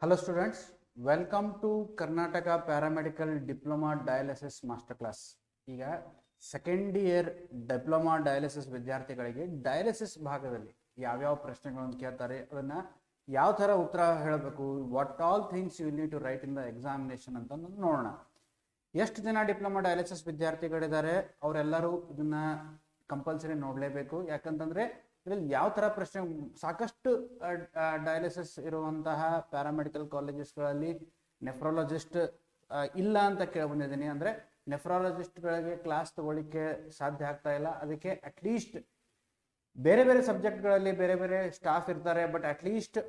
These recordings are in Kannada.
Hello students, welcome to Karnataka Paramedical Diploma Dialysis Master Class. ಈಗ ಸೆಕೆಂಡ್ ಇಯರ್ ಡಿಪ್ಲೊಮಾ ಡಯಾಲಿಸಿಸ್ ವಿದ್ಯಾರ್ಥಿಗಳಿಗೆ ಡಯಾಲಿಸಿಸ್ ಭಾಗದಲ್ಲಿ ಯಾವ್ಯಾವ ಪ್ರಶ್ನೆಗಳನ್ನು ಕೇಳ್ತಾರೆ ಅದನ್ನ ಯಾವ ತರ ಉತ್ತರ ಹೇಳಬೇಕು, what all things you need to write in the examination ಅಂತ ನೋಡೋಣ. ಎಷ್ಟು ಜನ ಡಿಪ್ಲೊಮಾ ಡಯಾಲಿಸಿಸ್ ವಿದ್ಯಾರ್ಥಿಗಳಿದ್ದಾರೆ ಅವರೆಲ್ಲರೂ ಇದನ್ನ ಕಂಪಲ್ಸರಿ ನೋಡಲೇಬೇಕು. ಯಾಕಂತಂದ್ರೆ ಇದರಲ್ಲಿ ಯಾವ ತರ ಪ್ರಶ್ನೆ, ಸಾಕಷ್ಟು ಡಯಾಲಿಸಿಸ್ ಇರುವಂತಹ ಪ್ಯಾರಾಮೆಡಿಕಲ್ ಕಾಲೇಜಸ್ಗಳಲ್ಲಿ ನೆಫ್ರಾಲಜಿಸ್ಟ್ ಇಲ್ಲ ಅಂತ ಕೇಳಿ ಬಂದಿದ್ದೀನಿ. ಅಂದ್ರೆ ನೆಫ್ರಾಲಜಿಸ್ಟ್ಗಳಿಗೆ ಕ್ಲಾಸ್ ತಗೊಳ್ಳಿಕ್ಕೆ ಸಾಧ್ಯ ಆಗ್ತಾ ಇಲ್ಲ. ಅದಕ್ಕೆ ಅಟ್ಲೀಸ್ಟ್ ಬೇರೆ ಬೇರೆ ಸಬ್ಜೆಕ್ಟ್ಗಳಲ್ಲಿ ಬೇರೆ ಬೇರೆ ಸ್ಟಾಫ್ ಇರ್ತಾರೆ, ಬಟ್ ಅಟ್ಲೀಸ್ಟ್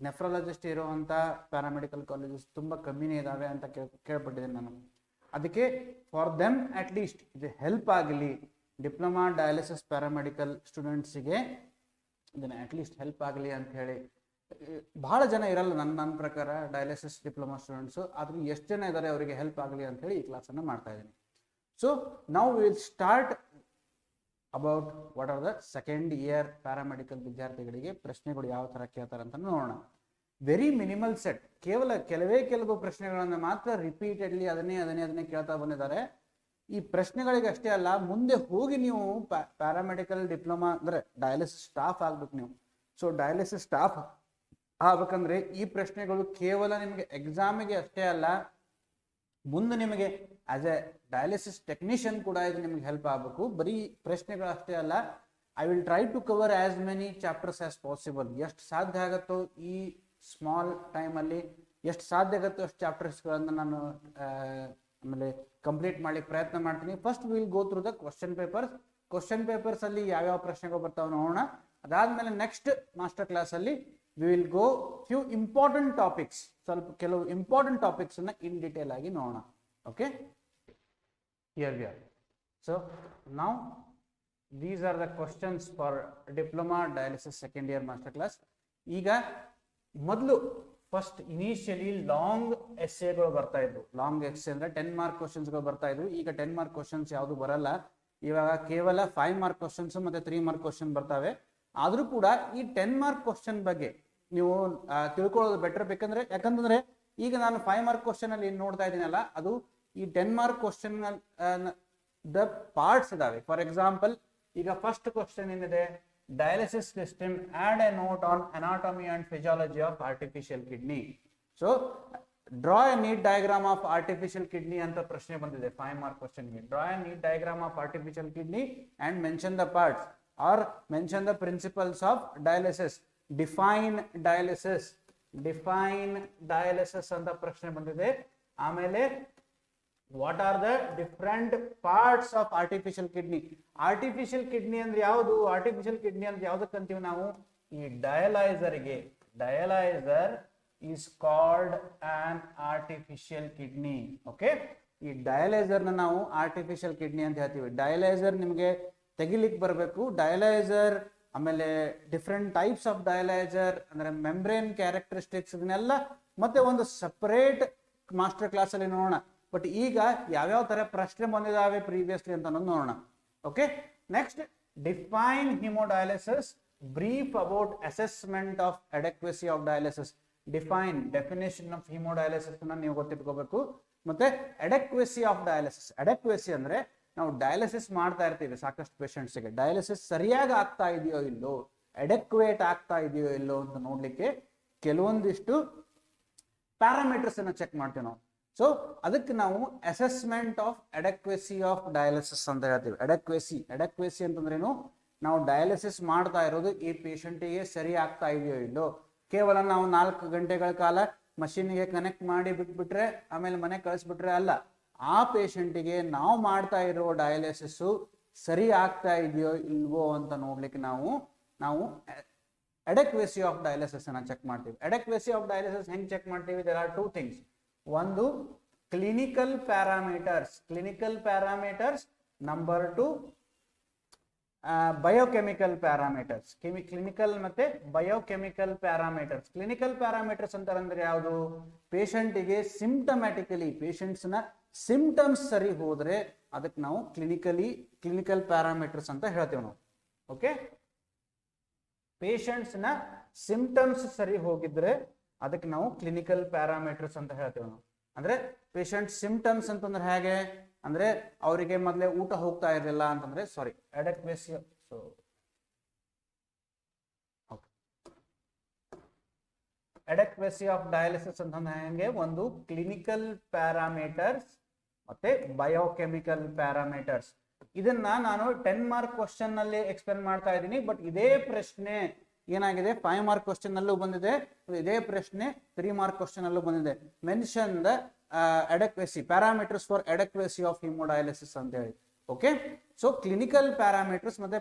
ನೆಫ್ರಾಲಜಿಸ್ಟ್ ಇರುವಂತ ಪ್ಯಾರಾಮೆಡಿಕಲ್ ಕಾಲೇಜಸ್ ತುಂಬಾ ಕಮ್ಮಿನೇ ಇದಾವೆ ಅಂತ ಕೇಳ್ಪಟ್ಟಿದ್ದೀನಿ ನಾನು. ಅದಕ್ಕೆ ಫಾರ್ ದೆಮ್ ಅಟ್ಲೀಸ್ಟ್ ಇದು ಹೆಲ್ಪ್ ಆಗಲಿ, ಡಿಪ್ಲೊಮಾ ಡಯಾಲಿಸಿಸ್ ಪ್ಯಾರಾಮೆಡಿಕಲ್ ಸ್ಟೂಡೆಂಟ್ಸಿಗೆ ಇದನ್ನ ಅಟ್ಲೀಸ್ಟ್ ಹೆಲ್ಪ್ ಆಗಲಿ ಅಂತ ಹೇಳಿ. ಬಹಳ ಜನ ಇರಲ್ಲ ನನ್ನ ಪ್ರಕಾರ ಡಯಾಲಿಸಿಸ್ ಡಿಪ್ಲೊಮಾ ಸ್ಟೂಡೆಂಟ್ಸು, ಆದ್ರೂ ಎಷ್ಟು ಜನ ಇದ್ದಾರೆ ಅವರಿಗೆ ಹೆಲ್ಪ್ ಆಗಲಿ ಅಂತ ಹೇಳಿ ಈ ಕ್ಲಾಸನ್ನು ಮಾಡ್ತಾ ಇದ್ದೀನಿ. ಸೊ ನಾವು will start about what are the second year paramedical ವಿದ್ಯಾರ್ಥಿಗಳಿಗೆ ಪ್ರಶ್ನೆಗಳು ಯಾವ ತರ ಕೇಳ್ತಾರೆ ಅಂತ ನೋಡೋಣ. ವೆರಿ ಮಿನಿಮಲ್ ಸೆಟ್, ಕೇವಲ ಕೆಲವು ಪ್ರಶ್ನೆಗಳನ್ನು ಮಾತ್ರ ರಿಪೀಟೆಡ್ಲಿ ಅದನ್ನೇ ಕೇಳ್ತಾ ಬಂದಿದ್ದಾರೆ. ಈ ಪ್ರಶ್ನೆಗಳಿಗೆ ಅಷ್ಟೇ ಅಲ್ಲ, ಮುಂದೆ ಹೋಗಿ ನೀವು ಪ್ಯಾರಾಮೆಡಿಕಲ್ ಡಿಪ್ಲೊಮಾ ಅಂದ್ರೆ ಡಯಾಲಿಸಿಸ್ ಸ್ಟಾಫ್ ಆಗ್ಬೇಕು ನೀವು. ಸೊ ಡಯಾಲಿಸಿಸ್ ಸ್ಟಾಫ್ ಆಗ್ಬೇಕಂದ್ರೆ ಈ ಪ್ರಶ್ನೆಗಳು ಕೇವಲ ನಿಮಗೆ ಎಕ್ಸಾಮಿಗೆ ಅಷ್ಟೇ ಅಲ್ಲ, ಮುಂದೆ ನಿಮಗೆ ಆಸ್ ಎ ಡಯಾಲಿಸಿಸ್ ಟೆಕ್ನಿಷಿಯನ್ ಕೂಡ ಇದು ನಿಮ್ಗೆ ಹೆಲ್ಪ್ ಆಗಬೇಕು. ಬರೀ ಪ್ರಶ್ನೆಗಳು ಅಷ್ಟೇ ಅಲ್ಲ, I will try to cover as many chapters as possible. ಎಷ್ಟು ಸಾಧ್ಯ ಆಗುತ್ತೋ ಈ ಸ್ಮಾಲ್ ಟೈಮಲ್ಲಿ ಎಷ್ಟು ಸಾಧ್ಯ ಆಗುತ್ತೋ ಅಷ್ಟು ಚಾಪ್ಟರ್ಸ್ಗಳನ್ನು ನಾನು ಆಮೇಲೆ ಕಂಪ್ಲೀಟ್ ಮಾಡ್ಲಿಕ್ಕೆ ಪ್ರಯತ್ನ ಮಾಡ್ತೀನಿ. First will go through the question papers ಅಲ್ಲಿ ಯಾವ್ಯಾವ ಪ್ರಶ್ನೆಗಳು ಬರ್ತಾವೆ ನೋಡೋಣ. ಅದಾದ್ಮೇಲೆ ನೆಕ್ಸ್ಟ್ ಮಾಸ್ಟರ್ ಕ್ಲಾಸ್ ಅಲ್ಲಿ we will go few important topics, ಕೆಲವು ಇಂಪಾರ್ಟೆಂಟ್ ಟಾಪಿಕ್ಸ್ ಅನ್ನ ಇನ್ ಡೀಟೇಲ್ ಆಗಿ ನೋಡೋಣ. Okay, here we are. So now these are the questions for diploma dialysis second year master class. ಈಗ ಮೊದಲು ಫಸ್ಟ್ ಇನಿಷಿಯಲಿ ಲಾಂಗ್ ಎಸ್ಸೆಗಳು ಬರ್ತಾ ಇದ್ವು. ಲಾಂಗ್ ಎಸ್ಸೆ ಅಂದ್ರೆ 10 ಮಾರ್ಕ್ ಕ್ವಶನ್ಸ್ಗಳು ಬರ್ತಾ ಇದ್ವು. ಈಗ 10 ಮಾರ್ಕ್ ಕ್ವಶನ್ಸ್ ಯಾವುದು ಬರಲ್ಲ. ಇವಾಗ ಕೇವಲ 5 ಮಾರ್ಕ್ ಕ್ವಶನ್ಸ್ ಮತ್ತೆ 3 ಮಾರ್ಕ್ ಕ್ವಶನ್ ಬರ್ತವೆ. ಆದ್ರೂ ಕೂಡ ಈ 10 ಮಾರ್ಕ್ ಕ್ವಶನ್ ಬಗ್ಗೆ ನೀವು ತಿಳ್ಕೊಳ್ಳೋದು ಬೆಟರ್. ಯಾಕಂತಂದ್ರೆ ಈಗ ನಾನು 5 ಮಾರ್ಕ್ ಕ್ವಶನ್ ಅಲ್ಲಿ ಏನ್ ನೋಡ್ತಾ ಇದ್ದೀನಲ್ಲ, ಅದು ಈ 10 ಮಾರ್ಕ್ ಕ್ವಶನ್ ದ ಪಾರ್ಟ್ಸ್ ಇದಾವೆ. ಫಾರ್ ಎಕ್ಸಾಂಪಲ್, ಈಗ ಫಸ್ಟ್ ಕ್ವಶನ್ ಏನಿದೆ, dialysis system, add a note on anatomy and physiology of artificial kidney. So draw a neat diagram of artificial kidney ಅಂತ ಪ್ರಶ್ನೆ ಬಂದಿದೆ 5 ಮಾರ್ಕ್ ಕ್ವಶನ್ ಗೆ. draw a neat diagram of artificial kidney and mention the parts or mention the principles of dialysis. define dialysis ಅಂತ ಪ್ರಶ್ನೆ ಬಂದಿದೆ. ಆಮೇಲೆ what are the different parts of artificial kidney. Artificial kidney ಅಂದ್ರೆ ಯಾವುದು? ಆರ್ಟಿಫಿಷಿಯಲ್ ಕಿಡ್ನಿ ಅಂದ್ರೆ ಯಾವ್ದಕ್ಕಂತೀವಿ ನಾವು? ಈ ಡಯಲೈಸರ್ಗೆ. Dialyser is called an artificial kidney. Okay, ಈ ಡಯಲೈಸರ್ ನ ನಾವು ಆರ್ಟಿಫಿಷಿಯಲ್ ಕಿಡ್ನಿ ಅಂತ ಹೇಳ್ತೀವಿ. ಡಯಲೈಸರ್ ನಿಮಗೆ ತೆಗಿಲಿಕ್ಕೆ ಬರಬೇಕು. ಡಯಲೈಸರ್ ಆಮೇಲೆ ಡಿಫ್ರೆಂಟ್ ಟೈಪ್ಸ್ ಆಫ್ ಡಯಲೈಸರ್ ಅಂದ್ರೆ ಮೆಂಬ್ರೇನ್ ಕ್ಯಾರೆಕ್ಟರಿಸ್ಟಿಕ್ಸ್, ಇದನ್ನೆಲ್ಲ ಮತ್ತೆ ಒಂದು ಸಪರೇಟ್ ಮಾಸ್ಟರ್ ಕ್ಲಾಸ್ ಅಲ್ಲಿ ನೋಡೋಣ. ಬಟ್ ಈಗ ಯಾವ್ಯಾವ ತರ ಪ್ರಶ್ನೆ ಬಂದಿದಾವೆ ಪ್ರೀವಿಯಸ್ಲಿ ಅಂತ ನೋಡೋಣ. Okay, next define haemodialysis, brief about assessment of adequacy of dialysis. Definition of haemodialysis ನೀವು ಗೊತ್ತಿಟ್ಕೋಬೇಕು. ಮತ್ತೆ ಅಡೆಕ್ವೆಸಿ ಆಫ್ ಡಯಾಲಿಸಿಸ್. ಅಡೆಕ್ವೆಸಿ ಅಂದ್ರೆ ನಾವು ಡಯಾಲಿಸಿಸ್ ಮಾಡ್ತಾ ಇರ್ತೀವಿ ಸಾಕಷ್ಟು ಪೇಷಂಟ್ಸ್ಗೆ, ಡಯಾಲಿಸಿಸ್ ಸರಿಯಾಗಿ ಆಗ್ತಾ ಇದೆಯೋ ಇಲ್ಲೋ, ಅಡೆಕ್ವೇಟ್ ಆಗ್ತಾ ಇದೆಯೋ ಇಲ್ಲೋ ಅಂತ ನೋಡ್ಲಿಕ್ಕೆ ಕೆಲವೊಂದಿಷ್ಟು ಪ್ಯಾರಾಮೀಟರ್ಸ್ ಅನ್ನ ಚೆಕ್ ಮಾಡ್ತೀವಿ ನಾವು. ಸೊ ಅದಕ್ಕೆ ನಾವು assessment of adequacy of dialysis ಅಂತ ಹೇಳ್ತೀವಿ. ಅಡೆಕ್ವೆಸಿ ಅಂತಂದ್ರೇನು? ನಾವು ಡಯಾಲಿಸಿಸ್ ಮಾಡ್ತಾ ಇರೋದು ಈ ಪೇಷಂಟಿಗೆ ಸರಿ ಆಗ್ತಾ ಇದೆಯೋ ಇಲ್ಲೋ. ಕೇವಲ ನಾವು 4 ಗಂಟೆಗಳ ಕಾಲ ಮಷೀನ್ಗೆ ಕನೆಕ್ಟ್ ಮಾಡಿ ಬಿಟ್ಬಿಟ್ರೆ ಆಮೇಲೆ ಮನೆ ಕಳಿಸ್ಬಿಟ್ರೆ ಅಲ್ಲ. ಆ ಪೇಷಂಟಿಗೆ ನಾವು ಮಾಡ್ತಾ ಇರೋ ಡಯಾಲಿಸಿಸ್ ಸರಿ ಆಗ್ತಾ ಇದೆಯೋ ಇಲ್ವೋ ಅಂತ ನೋಡ್ಲಿಕ್ಕೆ ನಾವು ಅಡೆಕ್ವೆಸಿ ಆಫ್ ಡಯಾಲಿಸಿಸ್ ಅನ್ನ ಚೆಕ್ ಮಾಡ್ತೀವಿ. ಅಡೆಕ್ವೆಸಿ ಆಫ್ ಡಯಾಲಿಸಿಸ್ ಹೆಂಗ್ ಚೆಕ್ ಮಾಡ್ತೀವಿ? There are 2 things. ಒಂದು clinical parameters, number 2 biochemical parameters. Clinical ಮತ್ತೆ ಬಯೋಕೆಮಿಕಲ್ ಪ್ಯಾರಾಮೀಟರ್ಸ್. ಕ್ಲಿನಿಕಲ್ ಪ್ಯಾರಾಮೀಟರ್ಸ್ ಅಂತಂದ್ರೆ ಯಾವುದು? ಪೇಷಂಟಿಗೆ ಸಿಂಪ್ಟಮ್ಯಾಟಿಕಲಿ ಪೇಷಂಟ್ಸ್ ನ ಸಿಂಪ್ಟಮ್ಸ್ ಸರಿ ಹೋದ್ರೆ ಅದಕ್ಕೆ ನಾವು ಕ್ಲಿನಿಕಲ್ ಪ್ಯಾರಾಮೀಟರ್ಸ್ ಅಂತ ಹೇಳ್ತೇವೆ ನಾವು. ಓಕೆ, ಪೇಷಂಟ್ಸ್ ನ ಸಿಂಪ್ಟಮ್ಸ್ ಸರಿ ಹೋಗಿದ್ರೆ ಅದಕ್ಕೆ ನಾವು ಕ್ಲಿನಿಕಲ್ ಪ್ಯಾರಾಮೀಟರ್ಸ್ ಅಂತ ಹೇಳ್ತೇವೆ ನಾವು. ಅಂದ್ರೆ ಪೇಷಂಟ್ ಸಿಂಪ್ಟಮ್ಸ್ ಅಂತಂದ್ರೆ ಹೇಗೆ ಅಂದ್ರೆ ಅವರಿಗೆ ಮೊದಲೇ ಊಟ ಹೋಗ್ತಾ ಇರಲಿಲ್ಲ ಅಂತಂದ್ರೆ ಸಾರಿ ಅಡೆಕ್ವೆಸಿ ಸೊ ಅಡೆಕ್ವೆಸಿ ಆಫ್ ಡಯಾಲಿಸಿಸ್ ಅಂತಂದ್ರೆ ಹೆಂಗೆ ಒಂದು ಕ್ಲಿನಿಕಲ್ ಪ್ಯಾರಾಮೀಟರ್ಸ್ ಮತ್ತೆ ಬಯೋಕೆಮಿಕಲ್ ಪ್ಯಾರಾಮೀಟರ್ಸ್. ಇದನ್ನ ನಾನು 10 ಮಾರ್ಕ್ ಕ್ವಶನ್ ನಲ್ಲಿ ಎಕ್ಸ್ಪ್ಲೇನ್ ಮಾಡ್ತಾ ಇದ್ದೀನಿ. ಬಟ್ ಇದೇ ಪ್ರಶ್ನೆ ಏನಾಗಿದೆ 5 ಮಾರ್ಕ್ ಕ್ವಶನ್ ನಲ್ಲೂ ಬಂದಿದೆ, ಇದೇ ಪ್ರಶ್ನೆ 3 ಮಾರ್ಕ್ ಕ್ವಶನ್ ನಲ್ಲೂ ಬಂದಿದೆ. Mention the adequacy parameters for adequacy of haemodialysis ಅಂತ ಹೇಳಿ. ಓಕೆ, ಸೊ ಕ್ಲಿನಿಕಲ್ ಪ್ಯಾರಾಮೀಟರ್ಸ್ ಮತ್ತೆ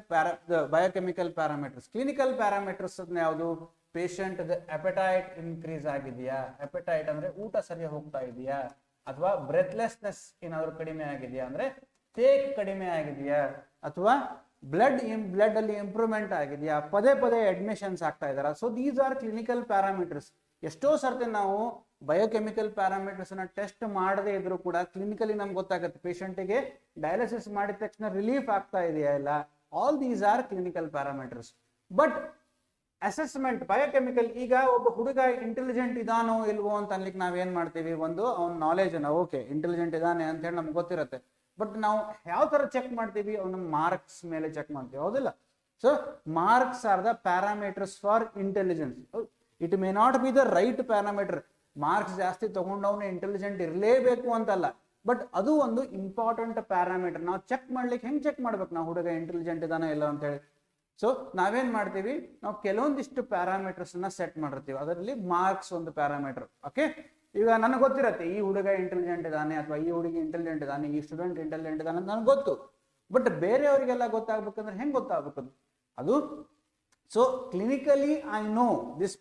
ಬಯೋಕೆಮಿಕಲ್ ಪ್ಯಾರಾಮೀಟರ್ಸ್. ಕ್ಲಿನಿಕಲ್ ಪ್ಯಾರಾಮೀಟರ್ಸ್ ಯಾವುದು? ಪೇಷಂಟ್ ಅಪೆಟೈಟ್ ಇನ್ಕ್ರೀಸ್ ಆಗಿದೆಯಾ, ಅಪೆಟೈಟ್ ಅಂದ್ರೆ ಊಟ ಸರಿ ಹೋಗ್ತಾ ಇದೆಯಾ, ಅಥವಾ ಬ್ರೆತ್ಲೆಸ್ನೆಸ್ ಏನಾದ್ರು ಕಡಿಮೆ ಆಗಿದೆಯಾ ಅಂದ್ರೆ ತೇಗ್ ಕಡಿಮೆ ಆಗಿದೆಯಾ, ಅಥವಾ ಬ್ಲಡ್ ಅಲ್ಲಿ ಇಂಪ್ರೂವ್ಮೆಂಟ್ ಆಗಿದೆಯಾ, ಪದೇ ಪದೇ ಅಡ್ಮಿಷನ್ಸ್ ಆಗ್ತಾ ಇದಾರ. So these R clinical parameters. ಎಷ್ಟೋ ಸರ್ತಿ ನಾವು ಬಯೋಕೆಮಿಕಲ್ ಪ್ಯಾರಾಮೀಟರ್ಸ್ ಅನ್ನ ಟೆಸ್ಟ್ ಮಾಡದೇ ಇದ್ರು ಕೂಡ ಕ್ಲಿನಿಕಲಿ ನಮ್ಗೆ ಗೊತ್ತಾಗುತ್ತೆ ಪೇಷಂಟಿಗೆ ಡಯಾಲಿಸಿಸ್ ಮಾಡಿದ ತಕ್ಷಣ ರಿಲೀಫ್ ಆಗ್ತಾ ಇದೆಯಾ ಇಲ್ಲ. All these are clinical parameters. But assessment biochemical, ಈಗ ಒಬ್ಬ ಹುಡುಗ ಇಂಟೆಲಿಜೆಂಟ್ ಇದಾನೋ ಇಲ್ವೋ ಅಂತ ಅನ್ಲಿಕ್ಕೆ ನಾವೇನ್ ಮಾಡ್ತೀವಿ, ಒಂದು ಅವ್ನ ನಾಲೆಜ್ ಅನ್ನ ಓಕೆ ಇಂಟೆಲಿಜೆಂಟ್ ಇದಾನೆ ಅಂತ ಹೇಳಿ ನಮ್ಗೆ ಗೊತ್ತಿರುತ್ತೆ. ಬಟ್ ನಾವು ಯಾವ ತರ ಚೆಕ್ ಮಾಡ್ತೀವಿ? ಅವನ ಮಾರ್ಕ್ಸ್ ಮೇಲೆ ಚೆಕ್ ಮಾಡ್ತೀವಿ, ಹೌದಿಲ್ಲ? So marks are the parameters for intelligence. It may not be the right parameter. Marks ಜಾಸ್ತಿ ತಗೊಂಡವನು ಇಂಟೆಲಿಜೆಂಟ್ ಇರಲೇಬೇಕು ಅಂತಲ್ಲ, ಬಟ್ ಅದು ಒಂದು ಇಂಪಾರ್ಟೆಂಟ್ ಪ್ಯಾರಾಮೀಟರ್. ನಾವು ಚೆಕ್ ಮಾಡ್ಲಿಕ್ಕೆ ಹೆಂಗ್ ಚೆಕ್ ಮಾಡ್ಬೇಕು ನಾವು ಹುಡುಗ ಇಂಟೆಲಿಜೆಂಟ್ ಇದಾನೋ ಇಲ್ಲ ಅಂತ ಹೇಳಿ? ಸೊ ನಾವೇನ್ ಮಾಡ್ತೀವಿ, ನಾವು ಕೆಲವೊಂದಿಷ್ಟು ಪ್ಯಾರಾಮೀಟರ್ಸ್ ಅನ್ನ ಸೆಟ್ ಮಾಡಿರ್ತೀವಿ, ಅದರಲ್ಲಿ ಮಾರ್ಕ್ಸ್ ಒಂದು ಪ್ಯಾರಾಮೀಟರ್. ಓಕೆ, ಈಗ ನನಗೆ ಗೊತ್ತಿರತ್ತೆ ಈ ಹುಡುಗ ಇಂಟೆಲಿಜೆಂಟ್ ಇದ್ದಾನೆ ಅಥವಾ ಈ ಹುಡುಗಿ ಇಂಟೆಲಿಜೆಂಟ್ ಇದ್ದಾನೆ, ಈ ಸ್ಟೂಡೆಂಟ್ ಇಂಟೆಲಿಜೆಂಟ್ ಇದ್ದಾನೆ ಅಂತ ನನಗೆ ಗೊತ್ತು. ಬಟ್ ಬೇರೆಯವರಿಗೆಲ್ಲ ಗೊತ್ತಾಗ್ಬೇಕಂದ್ರೆ ಹೆಂಗ್ ಗೊತ್ತಾಗ್ಬೇಕು ಅದು? So clinically I know this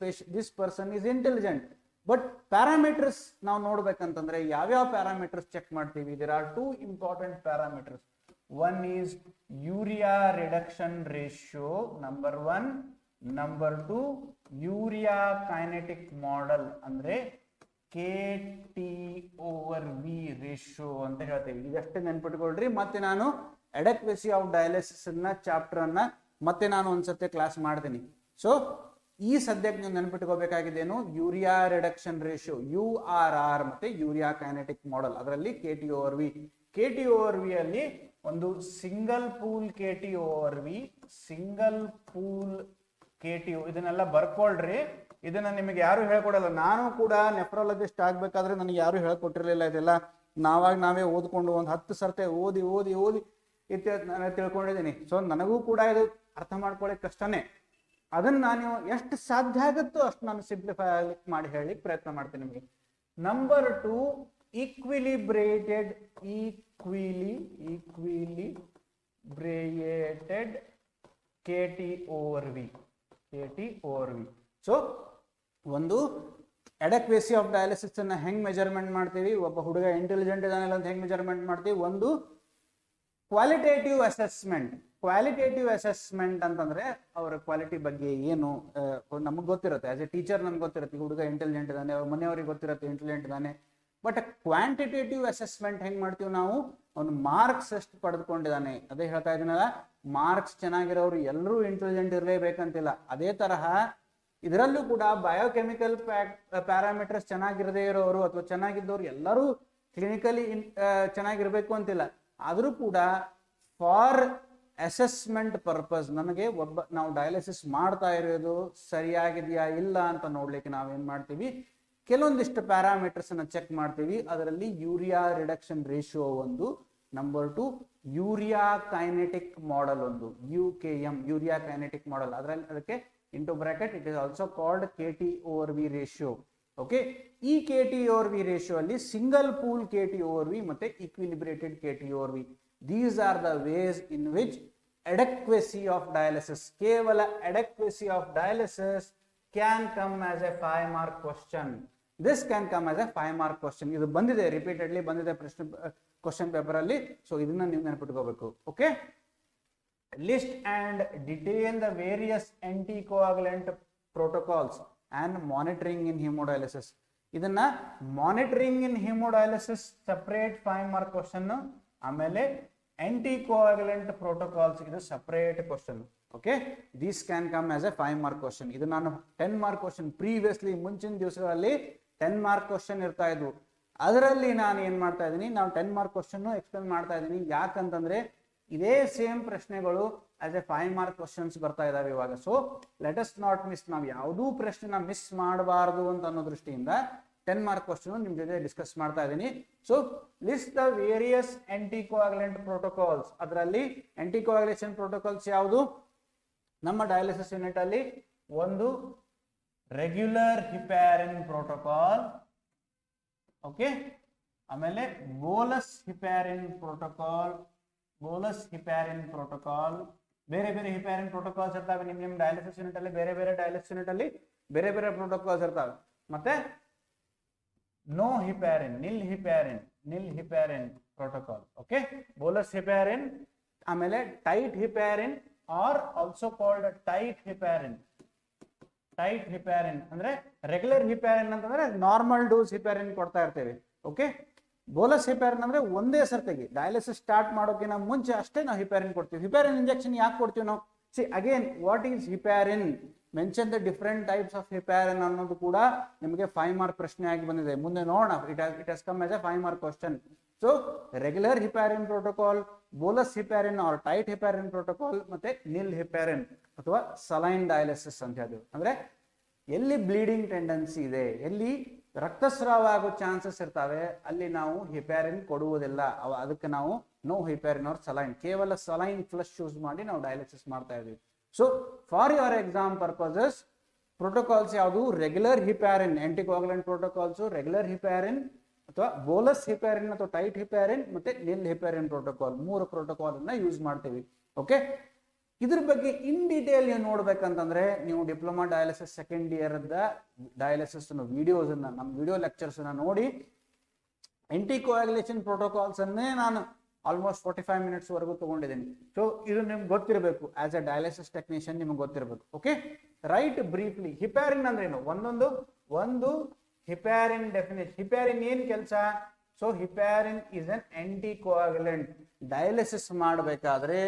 person is intelligent. But parameters ನಾವು ನೋಡ್ಬೇಕಂತಂದ್ರೆ ಯಾವ್ಯಾವ ಪ್ಯಾರಾಮೀಟರ್ಸ್ ಚೆಕ್ ಮಾಡ್ತೀವಿ? There are 2 important parameters. One is urea reduction ratio, number 1. Number 2, urea kinetic model ಅಂದ್ರೆ KT/V ರೇಷಿಯೋ ಅಂತ ಹೇಳ್ತೇವೆ. ಇದಷ್ಟೇ ನೆನ್ಪಿಟ್ಕೊಳ್ರಿ. ಮತ್ತೆ ನಾನು ಅಡೆಕ್ವೆಸಿ ಆಫ್ ಡಯಾಲಿಸಿಸ್ ಚಾಪ್ಟರ್ ಅನ್ನ ಮತ್ತೆ ನಾನು ಒಂದ್ಸತಿ ಕ್ಲಾಸ್ ಮಾಡ್ತೀನಿ. ಸೊ ಈ ಸದ್ಯಕ್ಕೆ ನೀವು ನೆನ್ಪಿಟ್ಕೋಬೇಕಾಗಿದ್ದೇನು? ಯೂರಿಯಾ ರಿಡಕ್ಷನ್ ರೇಷಿಯೋ URR ಮತ್ತೆ ಯೂರಿಯಾ ಕೈನೆಟಿಕ್ ಮಾಡೆಲ್, ಅದರಲ್ಲಿ KT/V. KT/V ಅಲ್ಲಿ ಒಂದು single pool KT/V, single pool KT, ಇದನ್ನೆಲ್ಲ ಬರ್ಕೊಳ್ರಿ. ಇದನ್ನ ನಿಮಗೆ ಯಾರು ಹೇಳ್ಕೊಡಲ್ಲ. ನಾನು ಕೂಡ ನೆಫ್ರಾಲಜಿಸ್ಟ್ ಆಗ್ಬೇಕಾದ್ರೆ ನನಗೆ ಯಾರು ಹೇಳ್ಕೊಟ್ಟಿರ್ಲಿಲ್ಲ ಇದೆಲ್ಲ. ನಾವೇ ಓದ್ಕೊಂಡು ಒಂದು 10 ಸರ್ತೆ ಓದಿ ನಾನು ತಿಳ್ಕೊಂಡಿದ್ದೀನಿ. ಸೊ ನನಗೂ ಕೂಡ ಇದು ಅರ್ಥ ಮಾಡ್ಕೊಳ್ಳಿಕ್ ಕಷ್ಟನೇ. ಅದನ್ನ ನೀವು ಎಷ್ಟು ಸಾಧ್ಯ ಆಗುತ್ತೋ ಅಷ್ಟು ನಾನು ಸಿಂಪ್ಲಿಫೈ ಮಾಡಿ ಹೇಳಿ ಪ್ರಯತ್ನ ಮಾಡ್ತೀನಿ ನಿಮಗೆ. Number 2, equilibrated KT/V. ಸೊ ಒಂದು ಅಡೆಕ್ವೆಸಿ ಆಫ್ ಡಯಾಲಿಸಿಸ್ ಅನ್ನ ಹೆಂಗ್ ಮೆಜರ್ಮೆಂಟ್ ಮಾಡ್ತೀವಿ, ಒಬ್ಬ ಹುಡುಗ ಇಂಟೆಲಿಜೆಂಟ್ ಇದಾನಿಲ್ಲ ಅಂತ ಹೆಂಗ್ ಮೆಜರ್ಮೆಂಟ್ ಮಾಡ್ತೀವಿ? ಒಂದು ಕ್ವಾಲಿಟೇಟಿವ್ ಅಸೆಸ್ಮೆಂಟ್ ಅಂತಂದ್ರೆ ಅವರ ಕ್ವಾಲಿಟಿ ಬಗ್ಗೆ ಏನು ನಮಗ್ ಗೊತ್ತಿರುತ್ತೆ. ಆಸ್ ಎ ಟೀಚರ್ ನಮ್ಗೆ ಗೊತ್ತಿರುತ್ತೆ ಹುಡುಗ ಇಂಟೆಲಿಜೆಂಟ್ ಇದ್ದಾನೆ, ಅವ್ರ ಮನೆಯವ್ರಿಗೆ ಗೊತ್ತಿರುತ್ತೆ ಇಂಟೆಲಿಜೆಂಟ್ ಇದ್ದಾನೆ. ಬಟ್ ಕ್ವಾಂಟಿಟೇಟಿವ್ ಅಸೆಸ್ಮೆಂಟ್ ಹೆಂಗ್ ಮಾಡ್ತೀವಿ ನಾವು? ಅವ್ನು ಮಾರ್ಕ್ಸ್ ಎಷ್ಟು ಪಡೆದುಕೊಂಡಿದ್ದಾನೆ, ಅದೇ ಹೇಳ್ತಾ ಇದೀನಲ್ಲ, ಮಾರ್ಕ್ಸ್ ಚೆನ್ನಾಗಿರೋರು ಎಲ್ಲರೂ ಇಂಟೆಲಿಜೆಂಟ್ ಇರಲೇಬೇಕಂತಿಲ್ಲ. ಅದೇ ತರಹ ಇದರಲ್ಲೂ ಕೂಡ ಬಯೋಕೆಮಿಕಲ್ ಪ್ಯಾರಾಮೀಟರ್ಸ್ ಚೆನ್ನಾಗಿರದೇ ಇರೋರು ಅಥವಾ ಚೆನ್ನಾಗಿದ್ದವರು ಎಲ್ಲರೂ ಕ್ಲಿನಿಕಲಿ ಚೆನ್ನಾಗಿರ್ಬೇಕು ಅಂತಿಲ್ಲ. ಆದರೂ ಕೂಡ ಫಾರ್ ಅಸೆಸ್ಮೆಂಟ್ ಪರ್ಪಸ್ ನಮಗೆ ನಾವು ಡಯಾಲಿಸಿಸ್ ಮಾಡ್ತಾ ಇರೋದು ಸರಿಯಾಗಿದೆಯಾ ಇಲ್ಲ ಅಂತ ನೋಡ್ಲಿಕ್ಕೆ ನಾವೇನ್ ಮಾಡ್ತೀವಿ, ಕೆಲವೊಂದಿಷ್ಟು ಪ್ಯಾರಾಮೀಟರ್ಸ್ ಅನ್ನ ಚೆಕ್ ಮಾಡ್ತೀವಿ. ಅದರಲ್ಲಿ ಯೂರಿಯಾ ರಿಡಕ್ಷನ್ ರೇಷಿಯೋ ಒಂದು, ನಂಬರ್ 2 ಯೂರಿಯಾ ಕೈನೆಟಿಕ್ ಮಾಡೆಲ್ ಒಂದು, UKM ಯೂರಿಯಾ ಕೈನೆಟಿಕ್ ಮಾಡೆಲ್. ಅದಕ್ಕೆ into bracket it is also called KT/V ratio. Okay, ಈ KT/V ರೇಷಿಯೋ ಅಲ್ಲಿ ಸಿಂಗಲ್ ಪೂಲ್ KT/V ಮತ್ತೆ ಈಕ್ವಿಲಿಬ್ರೇಟೆಡ್ KT/V. These are the ways in which adequacy of dialysis, ಕೇವಲ adequacy of dialysis can come as a 5 mark question. This can come as a 5 mark question. ಇದು ಬಂದಿದೆ, ರಿಪೀಟೆಡ್ಲಿ ಬಂದಿದೆ ಪ್ರಶ್ನೆ ಕ್ವಶನ್ ಪೇಪರ್ ಅಲ್ಲಿ. ಸೊ ಇದನ್ನ ನೀವು ನೆನಪಿಟ್ಕೋಬೇಕು. Okay, list and detail the various anticoagulant protocols and monitoring in hemodialysis. ಇದನ್ನ monitoring in haemodialysis separate 5 mark question, ಆಮೇಲೆ ಆಂಟಿಕೋಆಗುಲೆಂಟ್ ಪ್ರೋಟೋಕಾಲ್ಸ್ ಇದು separate question. Okay, these can come as a 5 mark question. ಇದು ನಾನು 10 ಮಾರ್ಕ್ ಕ್ವಶನ್ ಪ್ರೀವಿಯಸ್ಲಿ ಮುಂಚಿನ ದಿವಸಗಳಲ್ಲಿ 10 ಮಾರ್ಕ್ ಕ್ವಶನ್ ಇರ್ತಾ ಇದ್ವು. ಅದರಲ್ಲಿ ನಾನು ಏನ್ ಮಾಡ್ತಾ ಇದ್ದೀನಿ, ನಾವು 10 ಮಾರ್ಕ್ ಕ್ವಶನ್ ಎಕ್ಸ್ಪ್ಲೇನ್ ಮಾಡ್ತಾ ಇದ್ದೀನಿ. ಯಾಕಂತಂದ್ರೆ ಇದೇ ಸೇಮ್ ಪ್ರಶ್ನೆಗಳು ಆಸ್ ಎ 5 ಮಾರ್ಕ್ ಕ್ವಶನ್ಸ್ ಬರ್ತಾ ಇದಾವೆ ಇವಾಗ. So let us not miss, ನಾವು ಯಾವುದೂ ಪ್ರಶ್ನೆನ ಮಿಸ್ ಮಾಡಬಾರದು ಅಂತ ಅನ್ನೋ ದೃಷ್ಟಿಯಿಂದ 10 ಮಾರ್ಕ್ ಕ್ವಶನ್ ನಿಮ್ ಜೊತೆ ಡಿಸ್ಕಸ್ ಮಾಡ್ತಾ ಇದ್ದೀನಿ. So list the various anticoagulant protocols. ಅದರಲ್ಲಿ ಆಂಟಿಕೋಆಗುಲೇಷನ್ ಪ್ರೋಟೋಕಾಲ್ಸ್ ಯಾವುದು? ನಮ್ಮ ಡಯಾಲಿಸಿಸ್ ಯೂನಿಟ್ ಅಲ್ಲಿ ಒಂದು ರೆಗ್ಯುಲರ್ ಹಿಪ್ಯಾರಿನ್ ಪ್ರೋಟೋಕಾಲ್, ಓಕೆ, ಆಮೇಲೆ ಬೋಲಸ್ ಹಿಪ್ಯಾರಿನ್ ಪ್ರೋಟೋಕಾಲ್, ಬೇರೆ ಬೇರೆ ಹಿಪ್ಯಾರಿನ್ ಪ್ರೋಟೋಕಾಲ್ಸ್ ಇರ್ತಾವೆ. ನಿಮ್ ಡಯಾಲಿಸಿಸ್ ಯೂನಿಟ್ ಅಲ್ಲಿ ಡಯಾಲಿಸಿಸ್ ಯೂನಿಟ್ ಅಲ್ಲಿ ಬೇರೆ ಬೇರೆ ಪ್ರೋಟೋಕಾಲ್ಸ್ ಇರ್ತಾವೆ. ಮತ್ತೆ no heparin, nil heparin protocol, okay, bolus heparin, ಆಮೇಲೆ tight heparin are also called tight heparin ಅಂದ್ರೆ ರೆಗ್ಯುಲರ್ ಹಿಪ್ಯಾರಿನ್ ಅಂತಂದ್ರೆ ನಾರ್ಮಲ್ ಡೋಸ್ ಹಿಪ್ಯಾರಿನ್ ಕೊಡ್ತಾ ಇರ್ತೇವೆ. ಓಕೆ, ಬೋಲಸ್ ಹಿಪ್ಯಾರಿನ್ ಅಂದ್ರೆ ಒಂದೇ ಸರ್ತಿಗೆ ಡಯಾಲಿಸಿಸ್ ಸ್ಟಾರ್ಟ್ ಮಾಡೋಕಿನ ಮುಂಚೆ ಅಷ್ಟೇ ನಾವು ಹಿಪ್ಯಾರಿನ್ ಕೊಡ್ತೀವಿ. ಹಿಪ್ಯಾರಿನ್ ಇಂಜೆಕ್ಷನ್ ಯಾಕೆ ಕೊಡ್ತೀವಿ ನಾವು? See again, what is heparin, mention the different types of heparin ಅನ್ನೋದು ಕೂಡ ನಿಮಗೆ 5 ಮಾರ್ಕ್ ಪ್ರಶ್ನೆ ಆಗಿ ಬಂದಿದೆ. ಮುಂದೆ ನೋಡೋಣ, it has come as a 5 mark question. So regular heparin protocol, bolus heparin or tight heparin protocol, ಮತ್ತೆ ನಿಲ್ ಹಿಪ್ಯಾರಿನ್ ಅಥವಾ ಸಲೈನ್ ಡಯಾಲಿಸಿಸ್ ಅಂತ ಹೇಳ್ತೀವಿ. ಅಂದ್ರೆ ಎಲ್ಲಿ ಬ್ಲೀಡಿಂಗ್ ಟೆಂಡೆನ್ಸಿ ಇದೆ, ಎಲ್ಲಿ ರಕ್ತಸ್ರಾವ ಆಗೋ ಚಾನ್ಸಸ್ ಇರ್ತಾವೆ, ಅಲ್ಲಿ ನಾವು ಹಿಪ್ಯಾರಿನ್ ಕೊಡುವುದಿಲ್ಲ. ಅದಕ್ಕೆ ನಾವು ನೋ ಹಿಪ್ಯಾರಿನ್ ಆರ್ ಸಲೈನ್, ಕೇವಲ ಸಲೈನ್ ಫ್ಲಶ್ ಯೂಸ್ ಮಾಡಿ ನಾವು ಡಯಾಲಿಸಿಸ್ ಮಾಡ್ತಾ ಇದೀವಿ. So for your exam purposes protocols ಯಾವುದು? ರೆಗ್ಯುಲರ್ ಹಿಪ್ಯಾರಿನ್ ಆಂಟಿಕೋಆಗುಲೆಂಟ್ ಪ್ರೋಟೋಕಾಲ್ಸ್, ರೆಗ್ಯುಲರ್ ಹಿಪ್ಯಾರಿನ್ ಅಥವಾ ಬೋಲಸ್ ಹಿಪ್ಯಾರಿನ್ ಅಥವಾ ಟೈಟ್ ಹಿಪ್ಯಾರಿನ್ ಮತ್ತೆ ನಿಲ್ ಹಿಪ್ಯಾರಿನ್ ಪ್ರೋಟೋಕಾಲ್, 3 ಪ್ರೋಟೋಕಾಲ್ ಅನ್ನ ಯೂಸ್ ಮಾಡ್ತೀವಿ. ಓಕೆ, ಇದ್ರ ಬಗ್ಗೆ ಇನ್ ಡೀಟೇಲ್ ನೀವು ನೋಡ್ಬೇಕಂತಂದ್ರೆ ನೀವು diploma dialysis second year dialysis videos ಅನ್ನ, ನಮ್ಮ ವಿಡಿಯೋ ಲೆಕ್ಚರ್ಸ್ ಅನ್ನ ನೋಡಿ. ಆಂಟಿಕೋಆಗುಲೇಷನ್ ಪ್ರೋಟೋಕಾಲ್ಸ್ ಅನ್ನೇ ನಾನು ಆಲ್ಮೋಸ್ಟ್ 45 ಮಿನಿಟ್ಸ್ ವರೆಗೂ ತಗೊಂಡಿದ್ದೀನಿ. ಸೊ ಇದು ನಿಮ್ಗೆ ಗೊತ್ತಿರಬೇಕು, ಆಸ್ ಎ ಡಯಾಲಿಸಿಸ್ ಟೆಕ್ನಿಷಿಯನ್ ನಿಮ್ಗೆ ಗೊತ್ತಿರಬೇಕು. ಓಕೆ, ರೈಟ್ ಬ್ರೀಫ್ಲಿ ಹಿಪ್ಯಾರಿನ್ ಅಂದ್ರೆ ಏನು, ಒಂದು ಹಿಪ್ಯಾರಿನ್ ಡೆಫಿನೇಷನ್. ಹಿಪ್ಯಾರಿನ್ ಏನ್ ಕೆಲಸ? So heparin is an anticoagulant. Dialysis ಮಾಡಬೇಕಾದ್ರೆ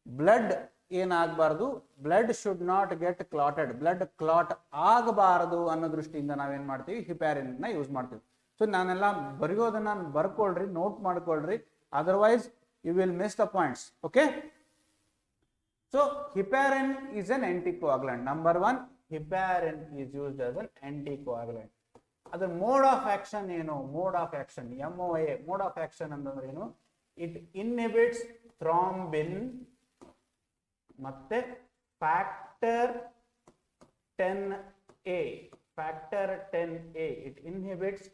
ಬ್ಲಡ್ ಏನಾಗಬಾರ್ದು, blood should not get clotted, blood clot ಆಗಬಾರದು ಅನ್ನೋ ದೃಷ್ಟಿಯಿಂದ ನಾವೇನ್ ಮಾಡ್ತೀವಿ, ಹಿಪ್ಯಾರಿನ್ ನ ಯೂಸ್ ಮಾಡ್ತೀವಿ. ಸೊ ನಾನೆಲ್ಲ ಬರೆಯೋದನ್ನ ಬರ್ಕೊಳ್ರಿ, ನೋಟ್ ಮಾಡ್ಕೊಳ್ರಿ, otherwise you will miss the points. Okay, so heparin is an anticoagulant. Number 1, heparin is used as an anticoagulant. Other mode of action ಏನು? mode of action, MOA, mode of action ಅಂದ್ರೆ ಏನು? it inhibits thrombin ಮತ್ತೆ factor 10A, it inhibits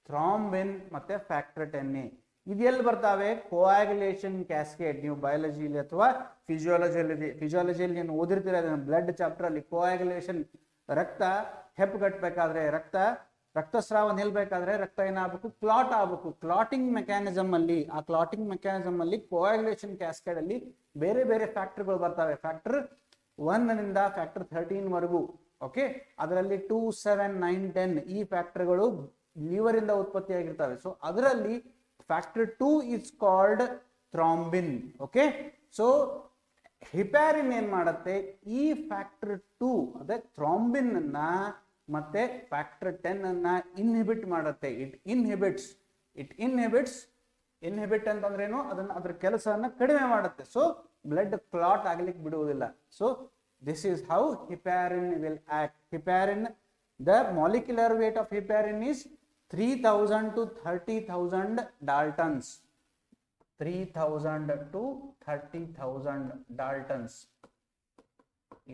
thrombin ಮತ್ತೆ factor 10A. ಇದೆಲ್ಲಿ ಬರ್ತಾವೆ? ಕೋಆಗುಲೇಷನ್ ಕ್ಯಾಸ್ಕೇಡ್. ನೀವು ಬಯಾಲಜಿಲಿ ಅಥವಾ ಫಿಸಿಯಾಲಜಿಯಲ್ಲಿ ನೀವು ಓದಿರ್ತೀರ, ಬ್ಲಡ್ ಚಾಪ್ಟರ್ ಅಲ್ಲಿ ಕೋಆಗುಲೇಷನ್, ರಕ್ತ ಹೆಪ್ಪುಗಟ್ಟಬೇಕಾದ್ರೆ, ರಕ್ತಸ್ರಾವ ನಿಲ್ಬೇಕಾದ್ರೆ ರಕ್ತ ಏನಾಗಬೇಕು? ಕ್ಲಾಟ್ ಆಗಬೇಕು. ಕ್ಲಾಟಿಂಗ್ ಮೆಕ್ಯಾನಿಸಮ್ ಅಲ್ಲಿ, ಆ ಕ್ಲಾಟಿಂಗ್ ಮೆಕ್ಯಾನಿಸಮ್ ಅಲ್ಲಿ ಕೋಆಗುಲೇಷನ್ ಕ್ಯಾಸ್ಕೇಡ್ ಅಲ್ಲಿ ಬೇರೆ ಬೇರೆ ಫ್ಯಾಕ್ಟರ್ಗಳು ಬರ್ತವೆ. ಫ್ಯಾಕ್ಟರ್ 1 ನಿಂದ ಫ್ಯಾಕ್ಟರ್ 13 ವರೆಗೂ. ಓಕೆ, ಅದರಲ್ಲಿ 2, 7, 9, 10 ಈ ಫ್ಯಾಕ್ಟರ್ಗಳು ಲಿವರ್ ಇಂದ ಉತ್ಪತ್ತಿಯಾಗಿರ್ತವೆ. ಸೊ ಅದರಲ್ಲಿ factor 2 is called thrombin. Okay, so heparin ಏನ್ ಮಾಡುತ್ತೆ? ಈ ಫ್ಯಾಕ್ಟರ್ 2 ಅದೇ ಥ್ರಾಂಬಿನ್ ಅನ್ನ ಮತ್ತೆ ಫ್ಯಾಕ್ಟರ್ 10 ಅನ್ನ ಇನ್ಹಿಬಿಟ್ ಮಾಡುತ್ತೆ. ಇಟ್ ಇನ್ಹಿಬಿಟ್ ಅಂತಂದ್ರೆ ಏನು? ಅದರ ಕೆಲಸವನ್ನ ಕಡಿಮೆ ಮಾಡುತ್ತೆ. ಸೊ ಬ್ಲಡ್ ಕ್ಲಾಟ್ ಆಗ್ಲಿಕ್ಕೆ ಬಿಡುವುದಿಲ್ಲ. So this is how heparin will act. Heparin, the molecular weight of heparin is 3000 to 30,000 Daltons. 3000 to 30,000 Daltons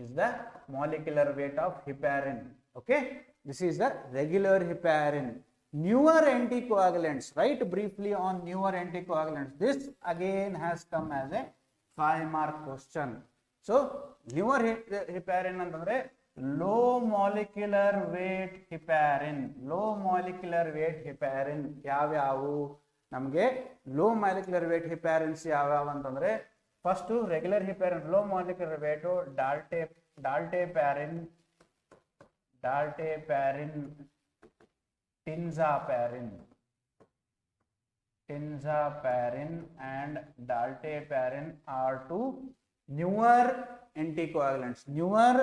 is the molecular weight of heparin. Okay, this is the regular heparin. Newer anticoagulants, write briefly on newer anticoagulants. This again has come as a 5 mark question. So newer heparin ಅಂತಂದ್ರೆ ಲೋ ಮಾಲಿಕ್ಯುಲರ್ ವೇಟ್ ಹಿಪ್ಯಾರಿನ್. ಯಾವ್ಯಾವು ನಮಗೆ? ಲೋ ಮಾಲಿಕ್ಯುಲರ್ ವೇಟ್ ಹಿಪ್ಯಾರಿನ್ಸ್ ಯಾವ್ಯಾವ ಅಂತಂದ್ರೆ, first regular heparin low molecular weight dalteparin, tinzaparin and dalteparin are 2 newer anticoagulants, newer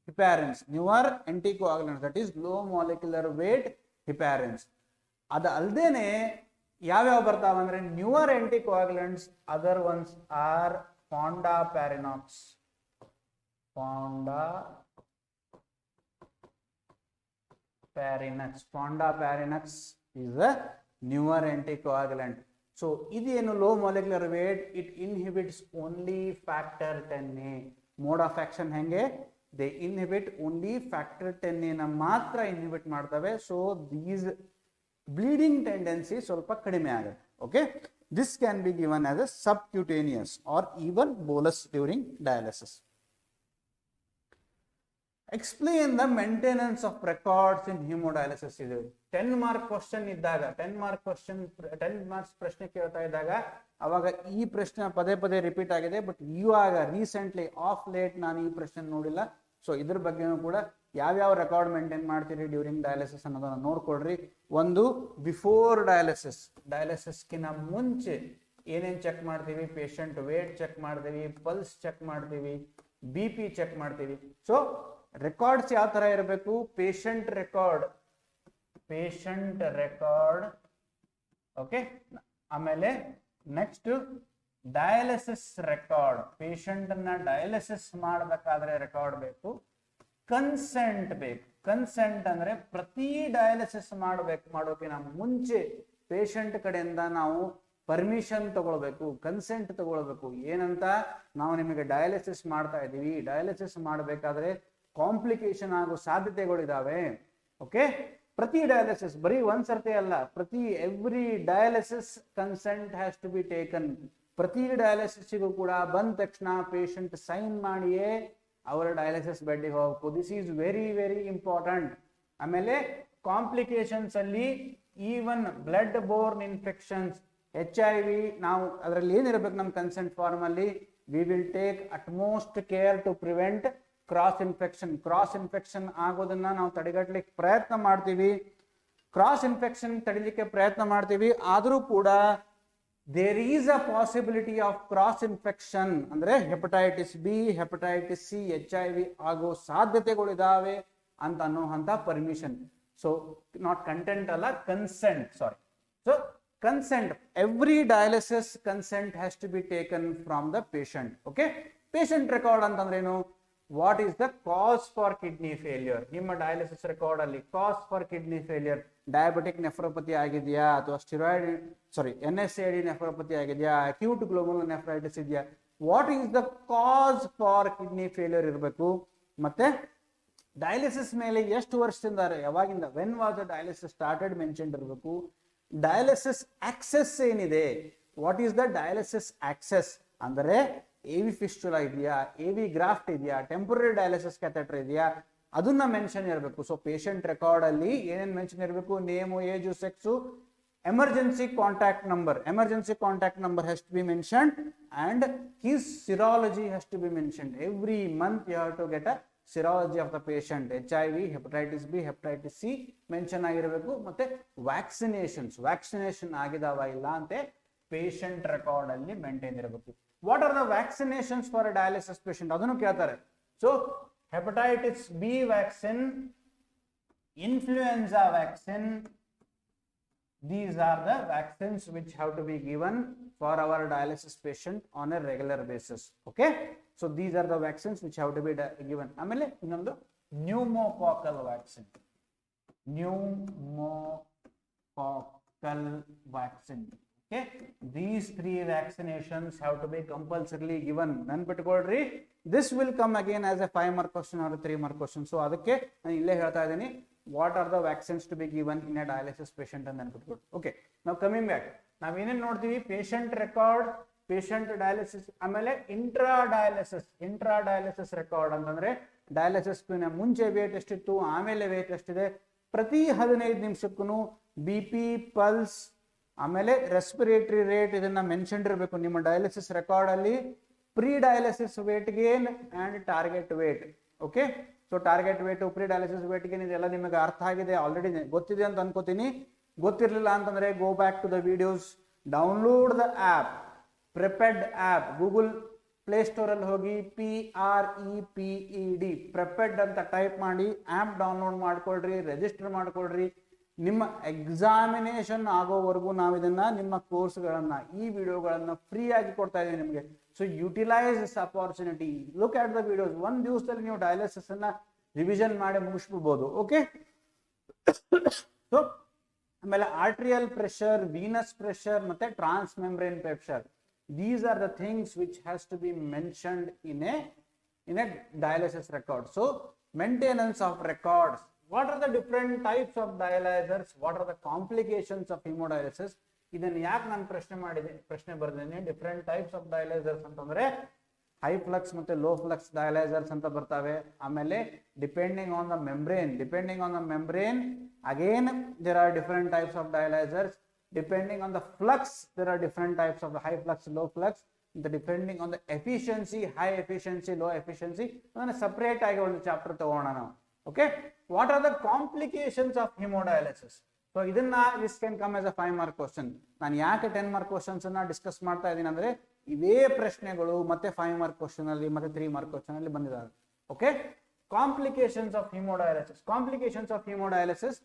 heparins, newer anticoagulants, that is low molecular weight heparins. ಅದು ಅಲ್ಲದೇನೆ ಯಾವ್ಯಾವ ಬರ್ತಾವ ಅಂದ್ರೆ newer anticoagulants, other ones are fondaparinux. Fondaparinux is a newer anticoagulant. So ಇದೇನು low molecular weight, it inhibits only factor 10A. Mode of action ಹೆಂಗೆ, they inhibit only factor 10A ನ ಮಾತ್ರ ಇನ್ಹಿಬಿಟ್ ಮಾಡ್ತವೆ. ಸೊ ದೀಸ್ ಬ್ಲೀಡಿಂಗ್ ಟೆಂಡೆನ್ಸಿ ಸ್ವಲ್ಪ ಕಡಿಮೆ ಆಗುತ್ತೆ. Okay, this can be given as a subcutaneous or even bolus during dialysis. Explain the maintenance of records in haemodialysis. ಇದು 10 ಮಾರ್ಕ್ ಕ್ವಶನ್ ಇದ್ದಾಗ, 10 ಮಾರ್ಕ್ಸ್ ಪ್ರಶ್ನೆ ಕೇಳ್ತಾ ಇದ್ದಾಗ ಅವಾಗ ಈ ಪ್ರಶ್ನೆ ಪದೇ ಪದೇ ರಿಪೀಟ್ ಆಗಿದೆ. ಬಟ್ ಇವಾಗ ರೀಸೆಂಟ್ಲಿ ಆಫ್ ಲೇಟ್ ನಾನು ಈ ಪ್ರಶ್ನೆ ನೋಡಿಲ್ಲ. ಸೊ ಇದ್ರ ಬಗ್ಗೆನೂ ಕೂಡ ಯಾವ್ಯಾವ ರೆಕಾರ್ಡ್ ಮೇಂಟೈನ್ ಮಾಡ್ತೀರಿ ಡ್ಯೂರಿಂಗ್ ಡಯಾಲಿಸಿಸ್ ಅನ್ನೋದನ್ನ ನೋಡ್ಕೊಡ್ರಿ. ಒಂದು, ಬಿಫೋರ್ ಡಯಾಲಿಸಿಸ್ಕಿನ ಮುಂಚೆ ಏನೇನ್ ಚೆಕ್ ಮಾಡ್ತೀವಿ, ಪೇಷಂಟ್ ವೇಟ್ ಚೆಕ್ ಮಾಡ್ತೀವಿ, ಪಲ್ಸ್ ಚೆಕ್ ಮಾಡ್ತೀವಿ, BP ಚೆಕ್ ಮಾಡ್ತೀವಿ. ಸೊ ರೆಕಾರ್ಡ್ಸ್ ಯಾವ ತರ ಇರಬೇಕು, ಪೇಷಂಟ್ ರೆಕಾರ್ಡ್, ಓಕೆ. ಆಮೇಲೆ ನೆಕ್ಸ್ಟ್ ಡಯಾಲಿಸಿಸ್ ರೆಕಾರ್ಡ್, ಪೇಷಂಟ್ ಅನ್ನ ಡಯಾಲಿಸಿಸ್ ಮಾಡಬೇಕಾದ್ರೆ ರೆಕಾರ್ಡ್ ಬೇಕು. ಕನ್ಸೆಂಟ್ ಬೇಕು. ಕನ್ಸೆಂಟ್ ಅಂದ್ರೆ ಪ್ರತಿ ಡಯಾಲಿಸಿಸ್ ಮಾಡೋಕಿನ ಮುಂಚೆ ಪೇಷಂಟ್ ಕಡೆಯಿಂದ ನಾವು ಪರ್ಮಿಷನ್ ತಗೊಳ್ಬೇಕು, ಕನ್ಸೆಂಟ್ ತಗೊಳ್ಬೇಕು. ಏನಂತ, ನಾವು ನಿಮಗೆ ಡಯಾಲಿಸಿಸ್ ಮಾಡ್ತಾ ಇದ್ದೀವಿ, ಡಯಾಲಿಸಿಸ್ ಮಾಡಬೇಕಾದ್ರೆ ಕಾಂಪ್ಲಿಕೇಶನ್ ಆಗೋ ಸಾಧ್ಯತೆಗಳಿದಾವೆ. ಓಕೆ, ಪ್ರತಿ ಡಯಾಲಿಸಿಸ್ ಬರೀ ಒಂದ್ಸರ್ತಿ ಅಲ್ಲ, every dialysis consent has to be taken. ಪ್ರತಿ ಡಯಾಲಿಸಿಸ್ಗೂ ಕೂಡ ಬಂದ ತಕ್ಷಣ ಪೇಷಂಟ್ ಸೈನ್ ಮಾಡಿಯೇ ಅವರ ಡಯಾಲಿಸಿಸ್ ಬೆಡ್ಗೆ ಹೋಗಬೇಕು. This is very very important. ಆಮೇಲೆ ಕಾಂಪ್ಲಿಕೇಶನ್ಸ್ ಅಲ್ಲಿ even blood borne infections, HIV, ನಾವು ಅದರಲ್ಲಿ ಏನಿರಬೇಕು ನಮ್ಮ ಕನ್ಸೆಂಟ್ ಫಾರ್ಮ್ ಅಲ್ಲಿ, we will take utmost care to prevent cross infection ಆಗೋದನ್ನ ನಾವು ತಡೆಗಟ್ಟಲಿಕ್ಕೆ ಪ್ರಯತ್ನ ಮಾಡ್ತೀವಿ. ಕ್ರಾಸ್ ಇನ್ಫೆಕ್ಷನ್ ತಡಿಲಿಕ್ಕೆ ಪ್ರಯತ್ನ ಮಾಡ್ತೀವಿ. ಆದರೂ ಕೂಡ there is a possibility of cross infection, ಅಂದ್ರೆ hepatitis B, hepatitis C, HIV ಆಗೋ ಸಾಧ್ಯತೆಗಳಿದಾವೆ ಅಂತ ಅನ್ನೋಂಥ ಪರ್ಮಿಷನ್. ಸೊ ನಾಟ್ ಕಂಟೆಂಟ್ ಅಲ್ಲ, consent, sorry. So consent, every dialysis consent has to be taken from the patient. Okay, patient record ಅಂತಂದ್ರೇನು, what is the cause for kidney failure. ನಿಮ್ಮ ಡಯಾಲಿಸಿಸ್ ರೆಕಾರ್ಡ್ ಅಲ್ಲಿ cause for kidney failure, diabetic nephropathy ಆಗಿದೆಯಾ ಅಥವಾ NSAID ನೆಫ್ರೋಪತಿ ಆಗಿದೆಯಾ, ಅಕ್ಯೂಟ್ ಗ್ಲೋಮುಲರ್ ನೆಫ್ರೈಟಿಸ್ ಇದೆಯಾ, what is the cause for kidney failure ಇರಬೇಕು. ಮತ್ತೆ ಡಯಾಲಿಸಿಸ್ ಮೇಲೆ ಎಷ್ಟು ವರ್ಷದಿಂದ, ಯಾವಾಗಿಂದ, when was the dialysis started mention ಇರಬೇಕು. ಡಯಾಲಿಸಿಸ್ ಆಕ್ಸೆಸ್ ಏನಿದೆ, what is the dialysis access ಅಂದರೆ AV ಫಿಸ್ಟುಲಾ ಇದೆಯಾ, AV ಗ್ರಾಫ್ಟ್ ಇದೆಯಾ, ಟೆಂಪರರಿ ಡಯಾಲಿಸಿಸ್ ಕ್ಯಾಥೆಟರ್ ಇದೆಯಾ, ಅದನ್ನ ಮೆನ್ಷನ್ ಇರಬೇಕು. ಸೊ ಪೇಷಂಟ್ ರೆಕಾರ್ಡ್ ಅಲ್ಲಿ ಏನೇನು ಮೆನ್ಷನ್ ಇರಬೇಕು, name, age, sex, emergency contact number has to be mentioned and his serology has to be mentioned. Every month you have to get a serology of the patient. HIV, hepatitis B, hepatitis C mention ಆಗಿರಬೇಕು. ಮತ್ತೆ ವ್ಯಾಕ್ಸಿನೇಷನ್ ಆಗಿದಾವ ಇಲ್ಲ ಅಂತ ಪೇಷಂಟ್ ರೆಕಾರ್ಡ್ ಅಲ್ಲಿ ಮೇಂಟೈನ್ ಇರಬೇಕು. What are the vaccinations for a dialysis patient ಅದನ್ನು ಕೇಳ್ತಾರೆ. So hepatitis B vaccine, influenza vaccine, these are the vaccines which have to be given for our dialysis patient on a regular basis. Okay, so these are the vaccines which have to be given. ಆಮೇಲೆ ಇನ್ನೊಂದು pneumococcal vaccine. Okay, these 3 vaccinations have to be compulsorily given. ನೆನ್ಪಿಟ್ಕೊಳ್ರಿ, this will come again as a 5 mark question or a 3 mark question. So ಅದಕ್ಕೆ ನಾನು ಇಲ್ಲೇ ಹೇಳ್ತಾ ಇದ್ದೀನಿ, what are the vaccines to be given in a dialysis patient ಅಂತ ನೆನ್ಪಿಟ್ಕೊಳ್ರಿ. ಓಕೆ, ನಾವು ಕಮಿಂಗ್ ಬ್ಯಾಕ್, ನಾವೇನೇನು ನೋಡ್ತೀವಿ, ಪೇಷಂಟ್ ರೆಕಾರ್ಡ್, ಪೇಷಂಟ್ ಡಯಾಲಿಸಿಸ್, ಆಮೇಲೆ ಇಂಟ್ರಾ ಡಯಾಲಿಸಿಸ್ ರೆಕಾರ್ಡ್ ಅಂತಂದ್ರೆ ಡಯಾಲಿಸಿಸ್ ಮುಂಚೆ ವೇಟ್ ಎಷ್ಟಿತ್ತು, ಆಮೇಲೆ ವೇಟ್ ಎಷ್ಟಿದೆ, ಪ್ರತಿ 15 ನಿಮಿಷಕ್ಕೂ BP, ಪಲ್ಸ್, ಆಮೇಲೆ ರೆಸ್ಪಿರೇಟರಿ ರೇಟ್ ಇದನ್ನ ಮೆನ್ಷನ್ ಇರಬೇಕು ನಿಮ್ಮ ಡಯಾಲಿಸಿಸ್ ರೆಕಾರ್ಡ್ ಅಲ್ಲಿ. Pre dialysis weight gain and target weight. Okay, so target weight, pre dialysis weight gain ಇದೆಲ್ಲ ನಿಮಗೆ ಅರ್ಥ ಆಗಿದೆ, ಆಲ್ರೆಡಿ ಗೊತ್ತಿದೆ ಅಂತ ಅನ್ಕೋತೀನಿ. ಗೊತ್ತಿರಲಿಲ್ಲ ಅಂತಂದ್ರೆ go back to the videos, download the app, PrepEd app, Google ಪ್ಲೇಸ್ಟೋರಲ್ಲಿ ಹೋಗಿ PREPED ಪ್ರಿಪೇರ್ಡ್ ಅಂತ ಟೈಪ್ ಮಾಡಿ ಆ್ಯಪ್ ಡೌನ್ಲೋಡ್ ಮಾಡ್ಕೊಳ್ರಿ, ರಿಜಿಸ್ಟರ್ ಮಾಡ್ಕೊಳ್ರಿ. ನಿಮ್ಮ ಎಕ್ಸಾಮಿನೇಷನ್ ಆಗೋವರೆಗೂ ನಾವು ಇದನ್ನ ನಿಮ್ಮ ಕೋರ್ಸ್ಗಳನ್ನ ಈ ವಿಡಿಯೋಗಳನ್ನ ಫ್ರೀ ಆಗಿ ಕೊಡ್ತಾ ಇದ್ದೀವಿ ನಿಮಗೆ. So utilise this opportunity, look at the videos. ಒಂದು ದಿವಸದಲ್ಲಿ ನೀವು ಡಯಾಲಿಸಿಸ್ ಅನ್ನ ರಿವಿಷನ್ ಮಾಡಿ ಮುಗಿಸ್ಬಿಡ್ಬೋದು. ಓಕೆ, ಸೊ ಆಮೇಲೆ ಆರ್ಟ್ರಿಯಲ್ ಪ್ರೆಷರ್, ವೀನಸ್ ಪ್ರೆಷರ್ ಮತ್ತೆ transmembrane pressure. These are the things which has to be mentioned in a dialysis record. So maintenance of records. What are the different types of dialyzers? What are the complications of hemodialysis? ಇದನ್ನ ಯಾಕೆ ನಾನು ಪ್ರಶ್ನೆ ಬರೆದಿದ್ದೀನಿ. ಡಿಫ್ರೆಂಟ್ ಟೈಪ್ಸ್ ಆಫ್ ಡಯಾಲೈಸರ್ಸ್ ಅಂತಂದ್ರೆ ಹೈ ಫ್ಲಕ್ಸ್ ಮತ್ತೆ ಲೋ ಫ್ಲಕ್ಸ್ ಡಯಾಲೈಸರ್ಸ್ ಅಂತ ಬರ್ತವೆ. ಆಮೇಲೆ depending on the membrane again there are different types of dialysers. Depending on the flux, there are different types of the high flux, low flux. Depending on the efficiency, high efficiency, low efficiency, and separate ಆಗಿ ಒಂದು ಚಾಪ್ಟರ್ ತಗೋಣ ನಾವು. Okay, what are the complications of hemodialysis? So ಇದನ್ನ this can come as a 5 mark question. ನಾನು ಯಾಕೆ 10 mark questions ಅನ್ನ ಡಿಸ್ಕಸ್ ಮಾಡ್ತಾ ಇದ್ದೀನಿ ಅಂದ್ರೆ ಇದೇ ಪ್ರಶ್ನೆಗಳು ಮತ್ತೆ 5 mark question ಅಲ್ಲಿ ಮತ್ತೆ 3 mark question ಅಲ್ಲಿ ಬಂದಿದ್ದಾವೆ. Okay, complications of hemodialysis.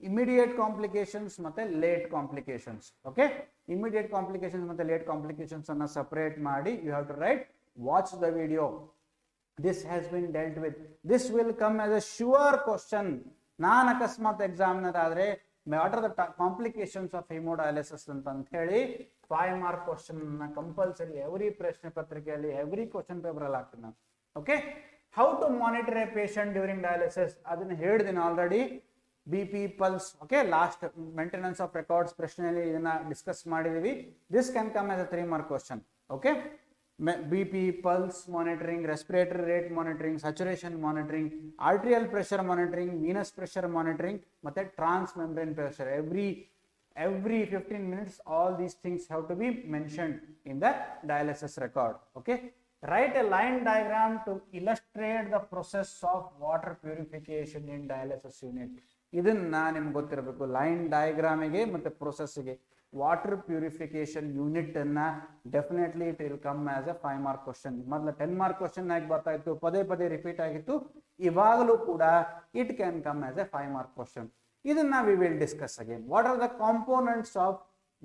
Immediate complications ಮತ್ತೆ late complications. Okay, immediate complications ಮತ್ತೆ late complications ಅನ್ನ separate ಮಾಡಿ you have to write. Watch the video. This has been dealt with. This will come as a sure question. ನಾನು ಅಕಸ್ಮಾತ್ ಎಕ್ಸಾಮಿನರ್ ಆದ್ರೆ what are the complications of hemodialysis ಅಂತ ಹೇಳಿ 5 mark question ಅನ್ನ ಕಂಪಲ್ಸರಿ ಎವ್ರಿ ಪ್ರಶ್ನೆ ಪತ್ರಿಕೆಯಲ್ಲಿ ಎವ್ರಿ ಕ್ವಶನ್ ಪೇಪರ್ ಅಲ್ಲಿ ಹಾಕ್ತೀನಿ ನಾನು. Okay, how to monitor a patient during dialysis ಅದನ್ನ ಹೇಳಿದ್ದೀನಿ already. BP pulse, okay, last maintenance of records ಪ್ರಶ್ನೆಯಲ್ಲಿ ಇದನ್ನ ಡಿಸ್ಕಸ್ ಮಾಡಿದೀವಿ. This can come as a 3 mark question. Okay, BP pulse monitoring, respiratory rate monitoring, saturation monitoring, arterial pressure monitoring, venous pressure monitoring ಮತ್ತೆ transmembrane pressure. Every 15 minutes all these things have to be mentioned in the dialysis record. Okay, write a line diagram to illustrate the process of water purification in dialysis unit. ಇದನ್ನ ನಿಮ್ಗೆ ಗೊತ್ತಿರಬೇಕು. ಲೈನ್ ಡಯಾಗ್ರಾಮಿಗೆ ಮತ್ತೆ ಪ್ರೊಸೆಸ್ಗೆ ವಾಟರ್ ಪ್ಯೂರಿಫಿಕೇಶನ್ ಯೂನಿಟ್ ಅನ್ನ definitely it will come as a 5 mark question. ಮೊದಲ 10 mark question ಆಗಿ ಬರ್ತಾ ಇತ್ತು, ಪದೇ ರಿಪೀಟ್ ಆಗಿತ್ತು. ಇವಾಗಲೂ ಕೂಡ it can come as a 5 mark question. ಇದನ್ನ we will discuss again. What are the components of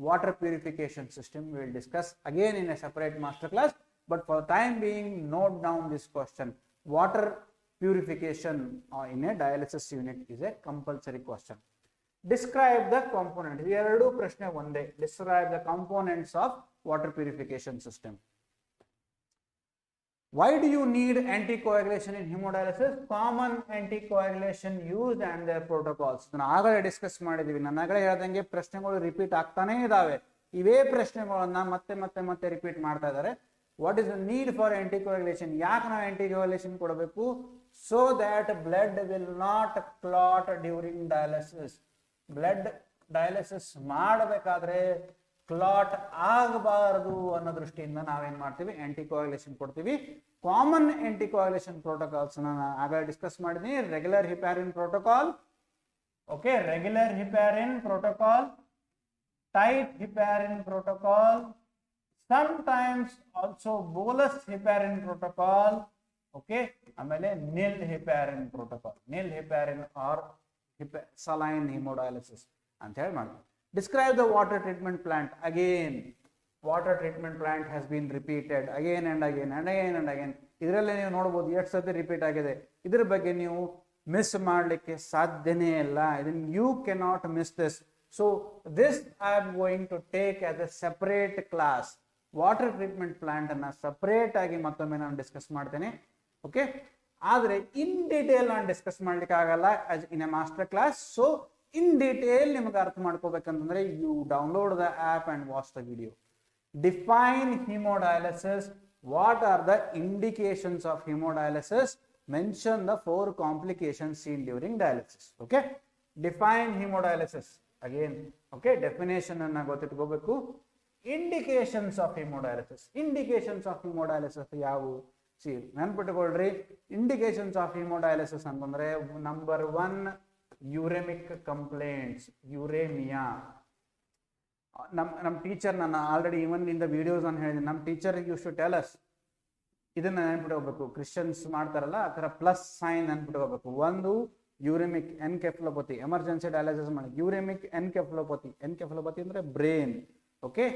water purification system we will discuss again in a separate master class. But for the time being, note down this question. Water purification in a dialysis unit is a compulsory question. Describe the components. ಎರಡು ಪ್ರಶ್ನೆ ಒಂದೇ. Describe the components of water purification system. Why do you need anticoagulation in hemodialysis? Common anticoagulation used and their protocols. ನಾನು ಆಗಲೇ ಡಿಸ್ಕಸ್ ಮಾಡಿದೀವಿ. ನಾನು ಆಗಲೇ ಹೇಳ್ದಂಗೆ ಪ್ರಶ್ನೆಗಳು ರಿಪೀಟ್ ಆಗ್ತಾನೆ ಇದಾವೆ. ಇವೇ ಪ್ರಶ್ನೆಗಳನ್ನ ಮತ್ತೆ ರಿಪೀಟ್ ಮಾಡ್ತಾ ಇದ್ದಾರೆ. What is the need for anticoagulation? ಯಾಕೆ ನಾವು anticoagulation ಕೊಡಬೇಕು? So that blood will not clot during dialysis. Blood dialysis ಮಾಡಬೇಕಾದ್ರೆ ಕ್ಲಾಟ್ ಆಗಬಾರದು ಅನ್ನೋ ದೃಷ್ಟಿಯಿಂದ ನಾವೇನ್ ಮಾಡ್ತೀವಿ, anticoagulation ಕೊಡ್ತೀವಿ. ಕಾಮನ್ anticoagulation protocols ನಾನು ಆಗಲೇ ಡಿಸ್ಕಸ್ ಮಾಡಿದ್ದೀನಿ. Regular heparin protocol, okay, regular heparin protocol, tight heparin protocol, sometimes also bolus heparin protocol, okay, ಆಮೇಲೆ nil heparin protocol, nil heparin or saline hemodialysis ಅಂತ ಹೇಳಿ ಮಾಡಿ. Describe the water treatment plant. Again, water treatment plant has been repeated again and again. ಇದರಲ್ಲೇ ನೀವು ನೋಡಬಹುದು ಎಷ್ಟು ಸತಿ ರಿಪೀಟ್ ಆಗಿದೆ. ಇದ್ರ ಬಗ್ಗೆ ನೀವು ಮಿಸ್ ಮಾಡಲಿಕ್ಕೆ ಸಾಧ್ಯನೇ ಇಲ್ಲ. ಇದನ್ನ you cannot miss this. So this I am going to take as a separate class. Water treatment plant ಅನ್ನ ಸಪರೇಟ್ ಆಗಿ ಮತ್ತೊಮ್ಮೆ ನಾನು ಡಿಸ್ಕಸ್ ಮಾಡ್ತೇನೆ. ಓಕೆ, ಆದ್ರೆ ಇನ್ ಡೀಟೇಲ್ ನಾನು ಡಿಸ್ಕಸ್ ಮಾಡ್ಲಿಕ್ಕೆ ಆಗಲ್ಲ in a master class. So in detail ನಿಮಗೆ ಅರ್ಥ ಮಾಡ್ಕೋಬೇಕಂತಂದ್ರೆ you download the app and watch the video. Define haemodialysis. What are the indications of haemodialysis? Mention the 4 complications seen during dialysis. Okay, define haemodialysis again. Okay, definition ಅನ್ನ ಗೊತ್ತಿಟ್ಕೋಬೇಕು. ಇಂಡಿಕೇಶನ್ಸ್ ಆಫ್ ಹಿಮೋಡಯಾಲಿಸಿಸ್ ಯಾವುವು? ನೆನ್ಪಿಟ್ಕೊಳ್ರಿ, ಇಂಡಿಕೇಶನ್ಸ್ ಆಫ್ ಹಿಮೋಡಯಾಲಿಸಿಸ್ ಅಂತಂದ್ರೆ ನಂಬರ್ 1 ಯೂರೆಮಿಕ್ ಕಂಪ್ಲೇಂಟ್ಸ್, ಯೂರೇಮಿಯಾ. ನಮ್ಮ ಟೀಚರ್, ನಾನು already even in the videos ನಾನು ಹೇಳಿದ್ದೀನಿ, ನಮ್ಮ teacher used to tell us ಇದನ್ನ ನೆನ್ಪಿಟ್ಕೋಬೇಕು. ಕ್ರಿಶ್ಚಿಯನ್ಸ್ ಮಾಡ್ತಾರಲ್ಲ ಆ ತರ ಪ್ಲಸ್ ಸೈನ್ ನೆನ್ಪಿಟ್ಕೋಬೇಕು. ಒಂದು ಯೂರೆಮಿಕ್ ಎನ್ಕೆಫಲೋಪತಿ, ಎಮರ್ಜೆನ್ಸಿ ಡಯಾಲಿಸಿಸ್ ಮಾಡಿ ಯೂರೆಮಿಕ್ ಎನ್ಕೆಫಲೋಪತಿ. ಎನ್ಕೆಫಲೋಪತಿ ಅಂದ್ರೆ brain. Okay,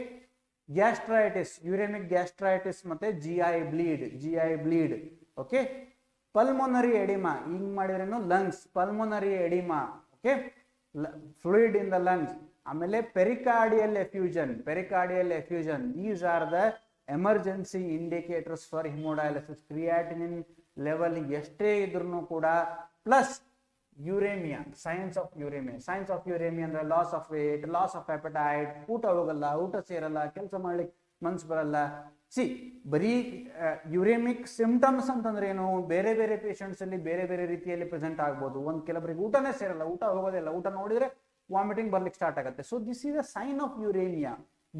gastritis, uraemic gastritis ಮತ್ತೆ GI bleed. Okay, pulmonary oedema, ಹಿಂಗ್ ಮಾಡಿದ್ರೇನು lungs, pulmonary oedema. Okay, fluid in the lungs. ಆಮೇಲೆ pericardial effusion. These are the emergency indicators for haemodialysis. Creatinine level ಎಷ್ಟೇ ಇದ್ರೂ ಕೂಡ, plus uraemia, signs of uraemia ಅಂದ್ರೆ loss of weight, loss of appetite, ಊಟ ಹೋಗಲ್ಲ, ಊಟ ಸೇರಲ್ಲ, ಕೆಲಸ ಮಾಡ್ಲಿಕ್ಕೆ ಮನ್ಸು ಬರಲ್ಲ. ಬರೀ ಯೂರೇಮಿಕ್ ಸಿಂಪ್ಟಮ್ಸ್ ಅಂತಂದ್ರೆ ಏನು, ಬೇರೆ ಬೇರೆ ಪೇಷಂಟ್ಸ್ ಅಲ್ಲಿ ಬೇರೆ ಬೇರೆ ರೀತಿಯಲ್ಲಿ ಪ್ರೆಸೆಂಟ್ ಆಗ್ಬೋದು. ಕೆಲವರಿಗೆ ಊಟನೇ ಸೇರಲ್ಲ, ಊಟ ಹೋಗೋದಿಲ್ಲ, ಊಟ ನೋಡಿದ್ರೆ ವಾಮಿಟಿಂಗ್ ಬರ್ಲಿಕ್ಕೆ ಸ್ಟಾರ್ಟ್ ಆಗುತ್ತೆ. So this is a sign of uraemia.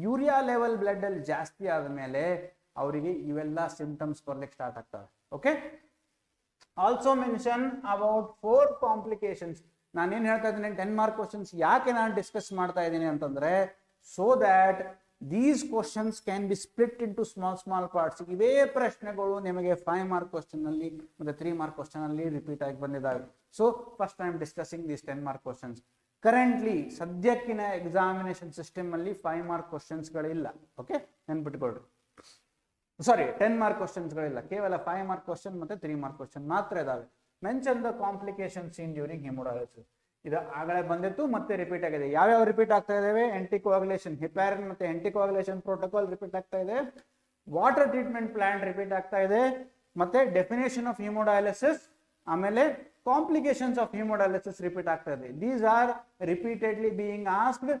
Urea level blood ಅಲ್ಲಿ ಜಾಸ್ತಿ ಆದ್ಮೇಲೆ ಅವರಿಗೆ ಇವೆಲ್ಲ ಸಿಂಪ್ಟಮ್ಸ್ ಬರ್ಲಿಕ್ಕೆ ಸ್ಟಾರ್ಟ್ ಆಗ್ತವೆ. Okay, also mention about 4 complications. ನಾನೇನ್ ಹೇಳ್ತಾ ಇದ್ದೀನಿ, 10 ಮಾರ್ಕ್ ಕ್ವಶನ್ಸ್ ಯಾಕೆ ನಾನು ಡಿಸ್ಕಸ್ ಮಾಡ್ತಾ ಇದ್ದೀನಿ ಅಂತಂದ್ರೆ, so that these questions can be split into small parts. ಇವೇ ಪ್ರಶ್ನೆಗಳು ನಿಮಗೆ 5 ಮಾರ್ಕ್ ಕ್ವಶನ್ ಅಲ್ಲಿ ಮತ್ತೆ 3 ಮಾರ್ಕ್ ಕ್ವಶನ್ ಅಲ್ಲಿ ರಿಪೀಟ್ ಆಗಿ ಬಂದಿದ್ದಾವೆ. So first I am discussing these 10 mark questions. Currently ಸದ್ಯಕ್ಕಿನ ಎಕ್ಸಾಮಿನೇಷನ್ ಸಿಸ್ಟಮ್ ಅಲ್ಲಿ 5 ಮಾರ್ಕ್ ಕ್ವಶನ್ಸ್ ಗಳಿಲ್ಲ. ಓಕೆ, ನೆನ್ಪಿಟ್ಕೊಳ್ರಿ. ಸಾರಿ, 10 ಮಾರ್ಕ್ ಕ್ವಶನ್ಸ್ ಗಳಿಲ್ಲ, ಕೇವಲ 5 ಮಾರ್ಕ್ ಕ್ವಶನ್ ಮತ್ತೆ 3 ಮಾರ್ಕ್ ಕ್ವಶನ್ ಮಾತ್ರ ಇದಾವೆ. Mention the complications in during haemodialysis. ಇದು ಆಗಲೇ ಬಂದಿತ್ತು, ಮತ್ತೆ ರಿಪೀಟ್ ಆಗಿದೆ. ಯಾವ್ಯಾವ ರಿಪೀಟ್ ಆಗ್ತಾ ಇದಾವೆ? ಆಂಟಿಕೋಆಗುಲೇಷನ್, ಹಿಪಾರಿನ್ ಮತ್ತೆ ಆಂಟಿಕೋಆಗುಲೇಷನ್ ಪ್ರೋಟೋಕಾಲ್ ರಿಪೀಟ್ ಆಗ್ತಾ ಇದೆ, ವಾಟರ್ ಟ್ರೀಟ್ಮೆಂಟ್ ಪ್ಲಾಂಟ್ ರಿಪೀಟ್ ಆಗ್ತಾ ಇದೆ, ಮತ್ತೆ ಡೆಫಿನೇಷನ್ ಆಫ್ ಹಿಮೋಡಯಾಲಿಸಿಸ್, ಆಮೇಲೆ ಕಾಂಪ್ಲಿಕೇಶನ್ಸ್ ಆಫ್ ಹಿಮೋಡಯಾಲಿಸಿಸ್ ರಿಪೀಟ್ ಆಗ್ತಾ ಇದೆ. These are repeatedly being asked,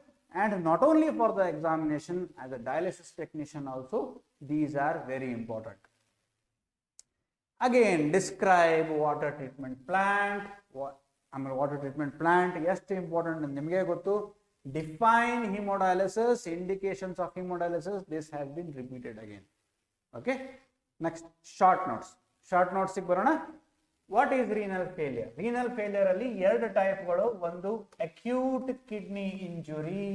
and not only for the examination, as a dialysis technician also these are very important. Again, describe water treatment plant. Water treatment plant ಎಷ್ಟು ಇಂಪಾರ್ಟೆಂಟ್ ನಿಮಗೆ ಗೊತ್ತು. Define hemodialysis, indications of hemodialysis. This has been repeated again. Okay, next short notes ಗೆ ಬರೋಣ. What is renal failure? Renal failure ಅಲ್ಲಿ 2 ಟೈಪ್ಗಳು. ಒಂದು ಅಕ್ಯೂಟ್ ಕಿಡ್ನಿ ಇಂಜುರಿ,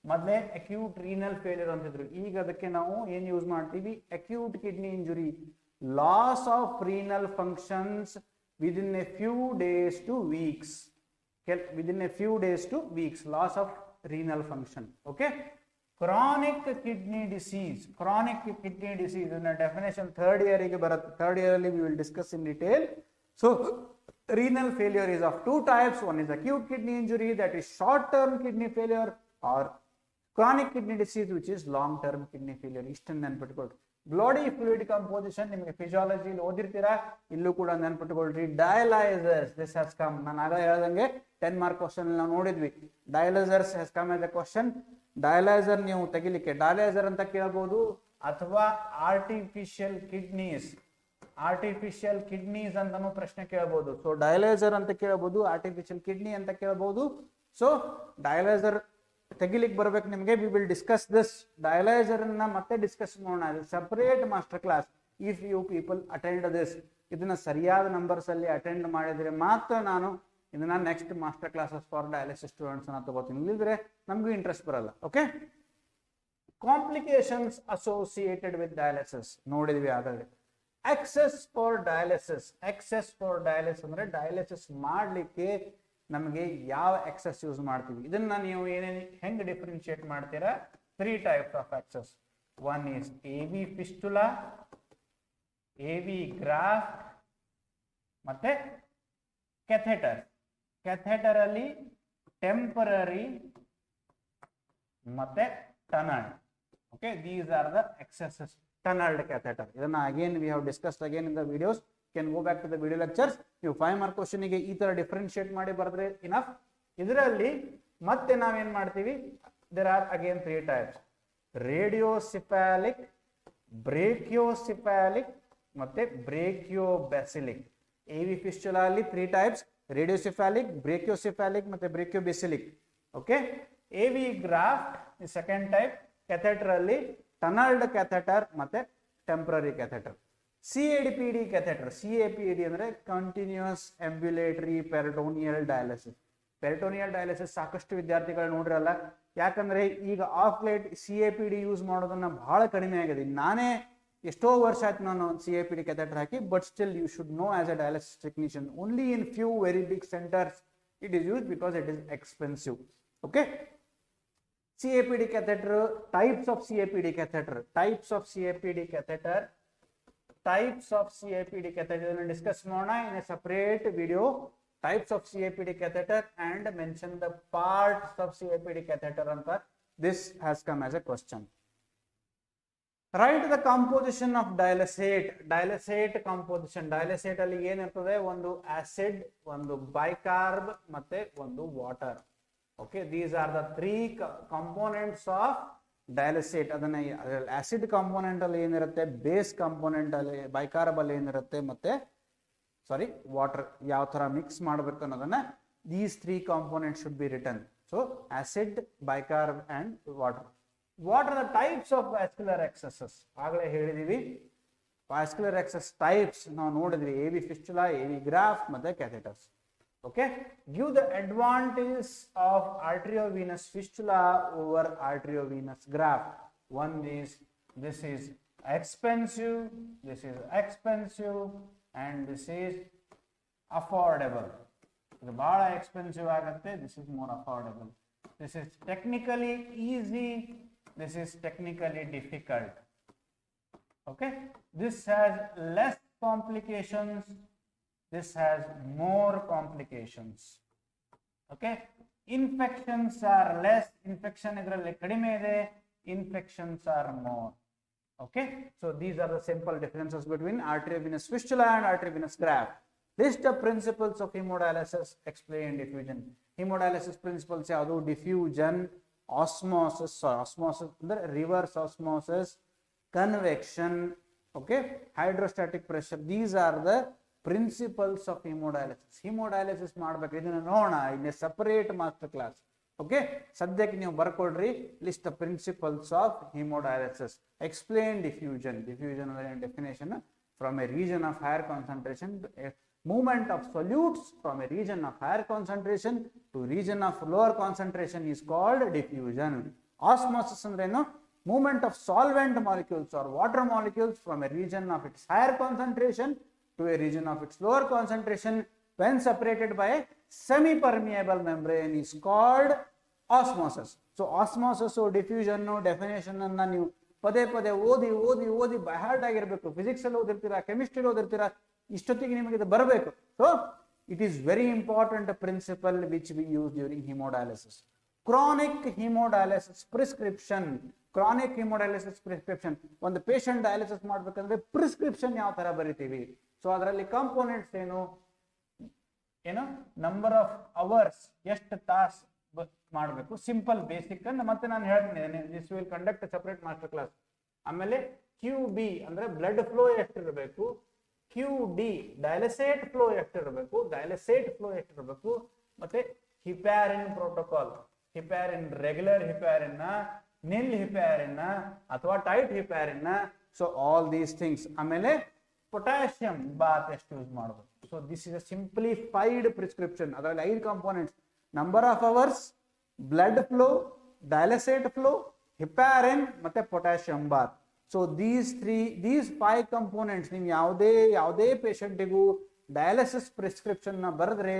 ಮೊದಲೇ ಅಕ್ಯೂಟ್ ರೀನಲ್ ಫೇಲಿಯರ್ ಅಂತಿದ್ರು. ಈಗ ಅದಕ್ಕೆ ನಾವು ಏನ್ ಯೂಸ್ ಮಾಡ್ತೀವಿ? Acute kidney injury, loss of renal functions within A few days two weeks, loss of renal function. Okay, chronic kidney disease definition 3rd year ಗೆ ಬರುತ್ತೆ. 3rd ಇಯರ್ ಅಲ್ಲಿ we will discuss in detail. So renal failure is of 2 types. One is acute kidney injury, that is short term kidney failure, or chronic kidney disease, which is long term kidney failure. ಇಷ್ಟನ್ನು ನೆನ್ಪಿಟ್ಕೊಳ್ರಿ. ಬಾಡಿ ಫ್ಲೂಯಿಡ್ ಕಂಪೋಸಿಷನ್ ನಿಮಗೆ ಫಿಸಿಯಾಲಜಿ ಓದಿರ್ತೀರಾ, ಇಲ್ಲೂ ಕೂಡ ನೆನ್ಪಿಟ್ಕೊಳ್ರಿ. Dialysers, this has come. ನಾನು ಆಗ ಹೇಳ್ದಂಗೆ 10 ಮಾರ್ಕ್ ಕ್ವಶನ್ ನಾವು ನೋಡಿದ್ವಿ. Dialysers has come as a question. Dialyser ನೀವು ತೆಗಿಲಿಕ್ಕೆ ಡಯಾಲೈಸರ್ ಅಂತ ಕೇಳಬಹುದು, ಅಥವಾ ಆರ್ಟಿಫಿಷಿಯಲ್ ಕಿಡ್ನೀಸ್ ಅಂತಾನು ಪ್ರಶ್ನೆ ಕೇಳಬಹುದು. ಸೊ ಡಯಾಲೈಸರ್ ಅಂತ ಕೇಳಬಹುದು, ಆರ್ಟಿಫಿಷಿಯಲ್ ಕಿಡ್ನಿ ಅಂತ ಕೇಳಬಹುದು. ಸೊ ಡಯಾಲೈಸರ್ ತೆಗಿಲಿಕ್ಕೆ ಬರ್ಬೇಕು ನಿಮಗೆ. We will discuss this. Dialyser ಅನ್ನ ಮತ್ತೆ ಡಿಸ್ಕಸ್ ಮಾಡೋಣ, separate master class. If you people attend this, ಇದನ್ನ ಸರಿಯಾದ ನಂಬರ್ಸ್ ಅಲ್ಲಿ ಅಟೆಂಡ್ ಮಾಡಿದ್ರೆ ಮಾತ್ರ ನಾನು ಇದನ್ನ next master classes for dialysis students ಅನ್ನ ತಗೋತೀನಿ. ಇಲ್ಲಿದ್ರೆ ನಮಗೂ ಇಂಟ್ರೆಸ್ಟ್ ಬರಲ್ಲ. Okay, complications associated with dialysis ನೋಡಿದ್ವಿ ಆಗಲೇ. ಎಕ್ಸೆಸ್ ಫಾರ್ ಡಯಾಲಿಸಿಸ್ ಅಂದ್ರೆ ಡಯಾಲಿಸಿಸ್ ಮಾಡ್ಲಿಕ್ಕೆ ನಮಗೆ ಯಾವ ಎಕ್ಸೆಸ್ ಯೂಸ್ ಮಾಡ್ತೀವಿ, ಇದನ್ನ ನೀವು ಹೆಂಗ್ ಡಿಫ್ರೆನ್ಶಿಯೇಟ್ ಮಾಡ್ತೀರಾ? 3 types of access. One is AV fistula, AV graft, ಮತ್ತೆ catheter ಅಲ್ಲಿ ಟೆಂಪರರಿ ಮತ್ತೆ ಟನಲ್ಡ್. Okay, these are the excesses. Tunneled catheter, ಇದನ್ನ again we have discussed again in the videos. Can go back to the video lectures. ನೀವು 5 ಮಾರ್ಕ್ ಕ್ವಶನ್ ಗೆ ಈ ತರ ಡಿಫ್ರೆನ್ಶಿಯೇಟ್ ಮಾಡಿ ಬರೆದ್ರೆ ಇನಫ್. ಇದರಲ್ಲಿ ಮತ್ತೆ ನಾವೇನ್ ಮಾಡ್ತೀವಿ? there are again 3 types: radiocephalic, brachiocephalic ಮತ್ತೆ ಬ್ರೇಕಿಯೋಬ್ಯಾಸಿಲಿಕ್. AV fistula ಅಲ್ಲಿ 3 types: ರೇಡಿಯೋಸಿಫಾಲಿಕ್, ಬ್ರೇಕಿಯೋಸಿಫಾಲಿಕ್ ಮತ್ತೆ brachiobasilic. Okay, AV graft is second type. catheter ಅಲ್ಲಿ ಟನಲ್ಡ್ ಕ್ಯಾಥೆಟರ್ ಮತ್ತೆ temporary catheter. CAPD catheter, CAPD ಅಂದ್ರೆ ಕಂಟಿನ್ಯೂಸ್ ಆಂಬ್ಯುಲೇಟರಿ ಪೆರಿಟೋನಿಯಲ್ ಡಯಾಲಿಸಿಸ್. ಸಾಕಷ್ಟು ವಿದ್ಯಾರ್ಥಿಗಳು ನೋಡಿರಲ್ಲ, ಯಾಕಂದ್ರೆ ಈಗ ಆಫ್ ಲೇಟ್ CAPD ಯೂಸ್ ಮಾಡೋದನ್ನ ಬಹಳ ಕಡಿಮೆ ಆಗಿದೆ. ನಾನೇ ಎಷ್ಟೋ ವರ್ಷ ಆಯ್ತು ನಾನು CAPD catheter ಹಾಕಿ, but still you should know as a dialysis technician only in few very big centres it is used because it is expensive. Okay, CAPD catheter, types of CAPD catheter, types of CAPD catheter, types of CAPD catheter discuss ಮಾಡೋಣ in a separate video. Types of CAPD catheter and mention the parts of CAPD catheter ಅಂತ this has come as a question. Write the composition of dialysate. Dialysate composition. Dialysate ಅಲ್ಲಿ ಏನಿರ್ತದೆ, ಒಂದು ಆಸಿಡ್, ಒಂದು ಬೈಕಾರ್ಬ್ ಮತ್ತೆ ಒಂದು water. Okay, these are the 3 components of dialysate. ಅದನ್ನ ಆಸಿಡ್ ಕಾಂಪೋನೆಂಟ್ ಅಲ್ಲಿ ಏನಿರುತ್ತೆ, ಬೇಸ್ ಕಾಂಪೋನೆಂಟ್ ಅಲ್ಲಿ ಬೈಕಾರ್ಬ್ ಅಲ್ಲಿ ಏನಿರುತ್ತೆ, ಮತ್ತೆ ವಾಟರ್ ಯಾವ ತರ ಮಿಕ್ಸ್ ಮಾಡಬೇಕು ಅನ್ನೋದನ್ನ these 3 components should be written. So acid, bicarb and water. What are the types of vascular accesses? ಆಗಲೇ ಹೇಳಿದೀವಿ, vascular access types ನಾವು ನೋಡಿದ್ವಿ, AV fistula, AV graft ಮತ್ತೆ catheters. Okay, give the advantages of arteriovenous fistula over arteriovenous graft. One is, this is expensive, this is expensive, and this is affordable. ಇದು ಬಹಳ ಎಕ್ಸ್ಪೆನ್ಸಿವ್ ಆಗುತ್ತೆ, this is more affordable. This is technically easy, this is technically difficult. Okay, this has less complications, this has more complications. Okay, infections are less, infection idರಲ್ಲಿ ಕಡಿಮೆ ಇದೆ, infections are more. Okay, so these are the simple differences between arteriovenous fistula and arteriovenous graft. List the principles of hemodialysis, explain diffusion. Hemodialysis principles ಯಾವುದು, diffusion, osmosis, ಅಂದ್ರೆ reverse osmosis, convection, okay, hydrostatic pressure. These are the principles of hemodialysis. Hemodialysis ಮಾಡಬೇಕು, ಇದನ್ನ ನೋಡೋಣ in a separate master class. Okay, ಸದ್ಯಕ್ಕೆ ನೀವು ಬರ್ಕೊಳ್ರಿ, list the principles of hemodialysis. Explain diffusion. Diffusion ಅಂದ್ರೆ definition, from a region of higher concentration, movement of solutes from a region of higher concentration to region of lower concentration is called diffusion. Osmosis ಅಂದ್ರೇನು, movement of solvent molecules or water molecules from a region of its higher concentration to a region of its lower concentration when separated by a semi-permeable membrane is called osmosis. So osmosis diffusion definition ಅನ್ನ ನೀವು ಪದೇ ಪದೇ ಓದಿ ಬೈ ಹಾರ್ಟ್ ಆಗಿರಬೇಕು. ಫಿಸಿಕ್ಸ್ ಅಲ್ಲಿ ಓದಿರ್ತೀರಾ, ಕೆಮಿಸ್ಟ್ರಿ ಓದಿರ್ತೀರಾ, ಇಷ್ಟೊತ್ತಿಗೆ ನಿಮಗೆ ಇದು ಬರಬೇಕು. So it is very important principle which we use during haemodialysis. Chronic haemodialysis prescription. Chronic haemodialysis prescription, ಒಂದು ಪೇಷಂಟ್ ಡಯಾಲಿಸಿಸ್ ಮಾಡ್ಬೇಕಂದ್ರೆ ಪ್ರಿಸ್ಕ್ರಿಪ್ಷನ್ ಯಾವ ತರ ಬರಿತೀವಿ. ಸೊ ಅದರಲ್ಲಿ ಕಾಂಪೋನೆಂಟ್ಸ್ ಏನು, ನಂಬರ್ ಆಫ್ ಅವರ್ಸ್, ಎಷ್ಟು ತಾಸು ಮಾಡಬೇಕು, ಸಿಂಪಲ್ ಬೇಸಿಕ್ ಅನ್ನು ಮತ್ತೆ ನಾನು ಹೇಳ್ತೀನಿ, this will conduct separate master class. ಆಮೇಲೆ QB ಅಂದ್ರೆ ಬ್ಲಡ್ ಫ್ಲೋ ಎಷ್ಟಿರಬೇಕು, QD ಡಯಾಲಿಸೇಟ್ ಫ್ಲೋ ಎಷ್ಟಿರಬೇಕು, ಡಯಾಲಿಸೇಟ್ ಫ್ಲೋ ಎಷ್ಟಿರಬೇಕು, ಮತ್ತೆ ಹಿಪ್ಯಾರಿನ್ ಪ್ರೋಟೋಕಾಲ್, ಹಿಪ್ಯಾರಿನ್ ರೆಗ್ಯುಲರ್ ಹಿಪ್ಯಾರಿನ್, ನಿಲ್ ಹಿಪ್ಯಾರಿನ್ ಅಥವಾ tight heparin. So all these things. ಆಮೇಲೆ ಪೊಟ್ಯಾಷಿಯಂ ಬಾತ್ ಎಷ್ಟು ಯೂಸ್ ಮಾಡಬೇಕು. So this is a simplified prescription. ಅದರಲ್ಲಿ 5 components, number of hours, blood flow, dialysate flow, heparin ಮತ್ತೆ potassium bath. So these 5 components ನೀವು ಯಾವುದೇ ಪೇಷಂಟಿಗೂ ಡಯಾಲಿಸಿಸ್ ಪ್ರಿಸ್ಕ್ರಿಪ್ಷನ್ ನ ಬರೆದ್ರೆ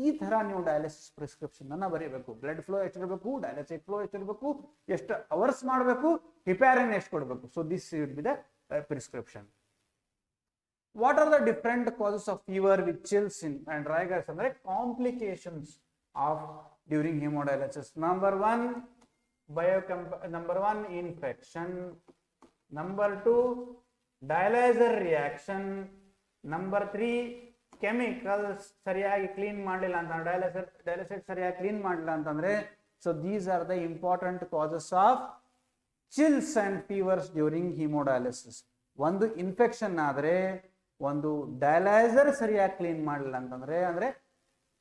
ಈ ತರ ನೀವು ಡಯಾಲಿಸಿಸ್ ಪ್ರಿಸ್ಕ್ರಿಪ್ಷನ್ ಅನ್ನ ಬರೀಬೇಕು. ಬ್ಲಡ್ ಫ್ಲೋ ಎಷ್ಟಿರಬೇಕು, ಡಯಾಲಿಸಿಸ್ ಫ್ಲೋ ಎಷ್ಟಿರಬೇಕು, ಎಷ್ಟು ಅವರ್ಸ್ ಮಾಡಬೇಕು, ಹಿಪ್ಯಾರಿನ್ ಎಷ್ಟು ಕೊಡಬೇಕು. So this would be the prescription. What are the different causes of fever with chills in and rigors ಅಂದ್ರೆ complications of during haemodialysis. Number 1 infection, number 2 dialyzer reaction, number 3 chemicals ಸರಿಯಾಗಿ ಕ್ಲೀನ್ ಮಾಡಲಿಲ್ಲ ಅಂತ, ಡಯಾಲಿಸಿಸ್ ಸರಿಯಾಗಿ ಕ್ಲೀನ್ ಮಾಡಲಿಲ್ಲ ಅಂತಂದ್ರೆ. So these are the important causes of chills and fevers during haemodialysis. ಒಂದು ಇನ್ಫೆಕ್ಷನ್ ಆದ್ರೆ, ಒಂದು ಡಯಾಲೈಸರ್ ಸರಿಯಾಗಿ ಕ್ಲೀನ್ ಮಾಡಲಿಲ್ಲ ಅಂತಂದ್ರೆ, ಅಂದ್ರೆ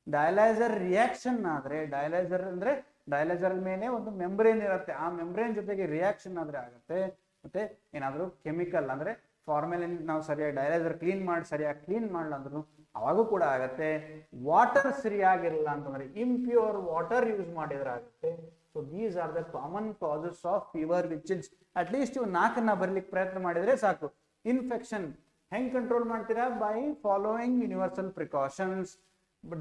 ಡಯಾಲೈಸರ್ ರಿಯಾಕ್ಷನ್ ಆದ್ರೆ, ಡಯಾಲೈಸರ್ ಅಂದ್ರೆ ಡಯಾಲೈಸರ್ ಮೇಲೆ ಒಂದು ಮೆಂಬ್ರೇನ್ ಇರುತ್ತೆ, ಆ ಮೆಂಬ್ರೇನ್ ಜೊತೆಗೆ ರಿಯಾಕ್ಷನ್ ಆದ್ರೆ ಆಗುತ್ತೆ. ಮತ್ತೆ ಏನಾದ್ರು ಕೆಮಿಕಲ್ ಅಂದ್ರೆ ಫಾರ್ಮಲಿನ್ ನಾವು ಸರಿಯಾಗಿ ಡಯಾಲೈಸರ್ ಸರಿಯಾಗಿ ಕ್ಲೀನ್ ಮಾಡಲ್ಲ ಅಂದ್ರೂ ಅವಾಗೂ ಕೂಡ ಆಗತ್ತೆ. ವಾಟರ್ ಸರಿಯಾಗಿರಲ್ಲ ಅಂತಂದ್ರೆ, ಇಂಪ್ಯೂರ್ ವಾಟರ್ ಯೂಸ್ ಮಾಡಿದ್ರೆ ಆಗುತ್ತೆ. So these are the common causes of fever which chills. At least ಇವು 4 ಬರ್ಲಿಕ್ಕೆ ಪ್ರಯತ್ನ ಮಾಡಿದ್ರೆ ಸಾಕು. ಇನ್ಫೆಕ್ಷನ್ ಹೆಂಗ್ ಕಂಟ್ರೋಲ್ ಮಾಡ್ತೀರಾ? By following universal precautions.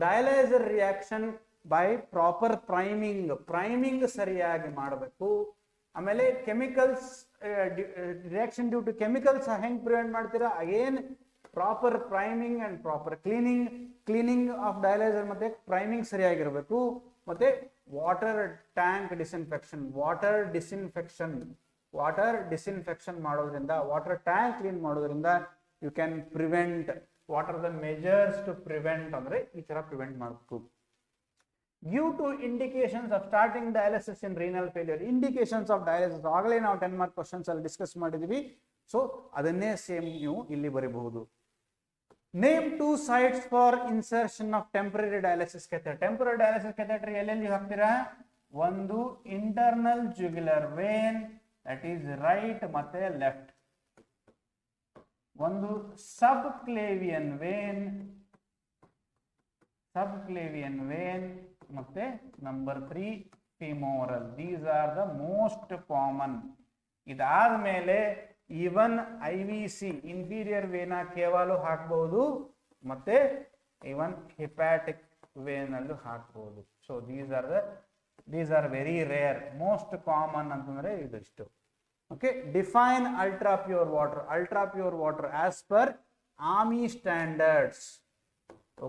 Dialyser reaction by proper priming ಸರಿಯಾಗಿ ಮಾಡಬೇಕು. ಆಮೇಲೆ chemicals reaction due to chemicals ಹೆಂಗ್ ಪ್ರಿವೆಂಟ್ ಮಾಡ್ತೀರಾ? Again proper priming and proper cleaning of dialyser ಮತ್ತೆ ಪ್ರೈಮಿಂಗ್ ಸರಿಯಾಗಿರಬೇಕು. ಮತ್ತೆ ವಾಟರ್ ಟ್ಯಾಂಕ್ ಡಿಸ್ಇನ್ಫೆಕ್ಷನ್ ಮಾಡೋದ್ರಿಂದ, ವಾಟರ್ ಟ್ಯಾಂಕ್ ಕ್ಲೀನ್ ಮಾಡೋದ್ರಿಂದ you can prevent. What are the measures to prevent ಅಂದ್ರೆ ಈ ತರ ಪ್ರಿವೆಂಟ್ ಮಾಡಬೇಕು. Give two indications of starting dialysis in renal failure. Indications of dialysis ಆಗಲೇ ನಾವು 10 ಮಾರ್ಕ್ ಕ್ವಶನ್ಸ್ ಅಲ್ಲಿ ಡಿಸ್ಕಸ್ ಮಾಡಿದೀವಿ. ಸೊ ಅದನ್ನೇ ಸೇಮ್ ನೀವು ಇಲ್ಲಿ ಬರೀಬಹುದು. Name 2 sites for insertion of temporary dialysis catheter. Temporary dialysis catheter ಎಲ್ಲೆಲ್ಲಿ ಹಾಕ್ತೀರಾ? ಒಂದು internal jugular vein, that is right ಮತ್ತೆ ಲೆಫ್ಟ್. ಒಂದು ಸಬ್ ಕ್ಲೇವಿಯನ್ ವೇನ್ ಮತ್ತೆ number 3 femoral. These are the most common. ಇದಾದ್ಮೇಲೆ ಈವನ್ IVC ಇನ್ಫೀರಿಯರ್ ವೇನಾ ಕೇವಲು ಹಾಕಬಹುದು, ಮತ್ತೆ ಈವನ್ ಹಿಪ್ಯಾಟಿಕ್ ವೇನ್ ಅಲ್ಲೂ ಹಾಕಬಹುದು. So these are very rare. Most common ಅಂತಂದ್ರೆ ಇದಿಷ್ಟು. Okay, define ultra pure water as per army standards.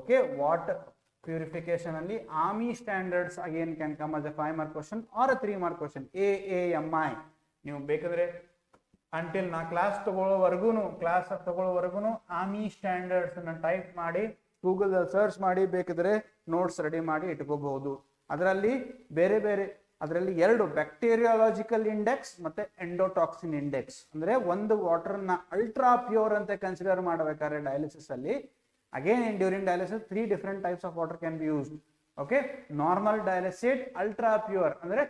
Okay, water purification ಅಲ್ಲಿ AAMI standards again can come as a 5 mark question or a 3 mark question. AAMI ನೀವು ಬೇಕಾದ್ರೆ ಅಂಟಿಲ್ ನಾ ಕ್ಲಾಸ್ ತಗೊಳ್ಳೋವರೆಗೂ ಆರ್ಮಿ ಸ್ಟ್ಯಾಂಡರ್ಡ್ಸ್ ಅನ್ನ ಟೈಪ್ ಮಾಡಿ ಗೂಗಲ್ ಸರ್ಚ್ ಮಾಡಿ ಬೇಕಾದ್ರೆ ನೋಟ್ಸ್ ರೆಡಿ ಮಾಡಿ ಇಟ್ಕೋಬಹುದು. ಅದರಲ್ಲಿ ಅದರಲ್ಲಿ 2 ಬ್ಯಾಕ್ಟೀರಿಯಾಲಜಿಕಲ್ ಇಂಡೆಕ್ಸ್ ಮತ್ತೆ ಎಂಡೋಟಾಕ್ಸಿನ್ ಇಂಡೆಕ್ಸ್. ಅಂದ್ರೆ ಒಂದು ವಾಟರ್ ನ ಅಲ್ಟ್ರಾ ಪ್ಯೂರ್ ಅಂತ ಕನ್ಸಿಡರ್ ಮಾಡಬೇಕಾದ್ರೆ ಡಯಾಲಿಸಿಸ್ ಅಲ್ಲಿ, again during dialysis 3 different types of water can be used. Okay, normal dialysate, ultra pure ಅಂದ್ರೆ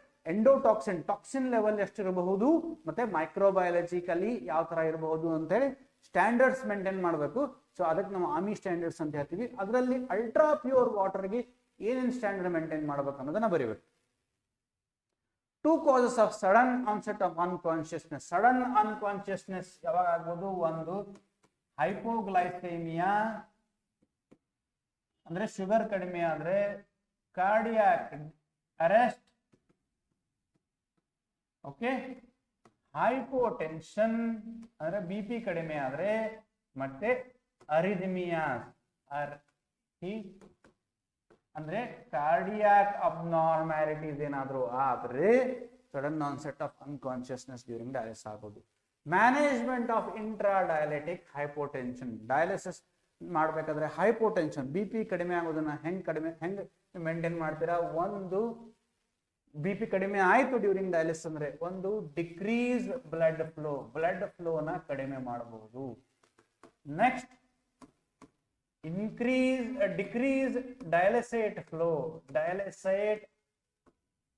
ಟಾಕ್ಸಿನ್ ಲೆವೆಲ್ ಎಷ್ಟು ಇರಬಹುದು ಮತ್ತೆ ಮೈಕ್ರೋಬಯಾಲಜಿಕಲಿ ಯಾವ ತರ ಇರಬಹುದು ಅಂತ ಹೇಳಿ ಸ್ಟ್ಯಾಂಡರ್ಡ್ಸ್ ಮೇಂಟೈನ್ ಮಾಡಬೇಕು. ಸೊ ಅದಕ್ಕೆ ನಾವು ಆರ್ಮಿ ಸ್ಟ್ಯಾಂಡರ್ಡ್ಸ್ ಅಂತ ಹೇಳ್ತೀವಿ. ಅದರಲ್ಲಿ ಅಲ್ಟ್ರಾ ಪ್ಯೂರ್ ವಾಟರ್ಗೆ ಏನೇನು ಸ್ಟ್ಯಾಂಡರ್ಡ್ ಮೇಂಟೈನ್ ಮಾಡಬೇಕು ಅನ್ನೋದನ್ನ ಬರೀಬೇಕು. 2 causes of sudden onset of unconsciousness. Sudden unconsciousness ಯಾವಾಗ ಆಗ್ಬೋದು? ಒಂದು ಹೈಪೋಗ್ಲೈಸೇಮಿಯಾ ಅಂದ್ರೆ ಶುಗರ್ ಕಡಿಮೆ ಆದ್ರೆ, ಕಾರ್ಡಿಯಾಕ್ ಅರೆಸ್ಟ್, ಓಕೆ, ಹೈಪೋಟೆನ್ಷನ್ ಅಂದ್ರೆ BP ಕಡಿಮೆ ಆದ್ರೆ, ಮತ್ತೆ ಅರಿಥಮಿಯಾಸ್ ಅಂದ್ರೆ ಕಾರ್ಡಿಯಾಕ್ ಅಬ್ನಾರ್ಮ್ಯಾಲಿಟೀಸ್ ಏನಾದ್ರು ಆದ್ರೆ sudden onset of unconsciousness during dialysis ಆಗೋದು. Management of intradialytic hypotension. Dialysis ಮಾಡ್ಬೇಕಾದ್ರೆ ಹೈಪೋಟೆನ್ಷನ್ BP ಕಡಿಮೆ ಆಗೋದನ್ನ ಹೆಂಗ್ ಮೇಂಟೈನ್ ಮಾಡ್ತೀರಾ? ಒಂದು BP ಕಡಿಮೆ ಆಯ್ತು ಡ್ಯೂರಿಂಗ್ ಡಯಾಲಿಸಿಸ್ ಅಂದ್ರೆ ಒಂದು ಡಿಕ್ರೀಸ್ ಬ್ಲಡ್ ಫ್ಲೋನ ಕಡಿಮನ ಮಾಡಬಹುದು. ನೆಕ್ಸ್ಟ್ ಡಿಕ್ರೀಸ್ ಡಯಾಲಿಸೇಟ್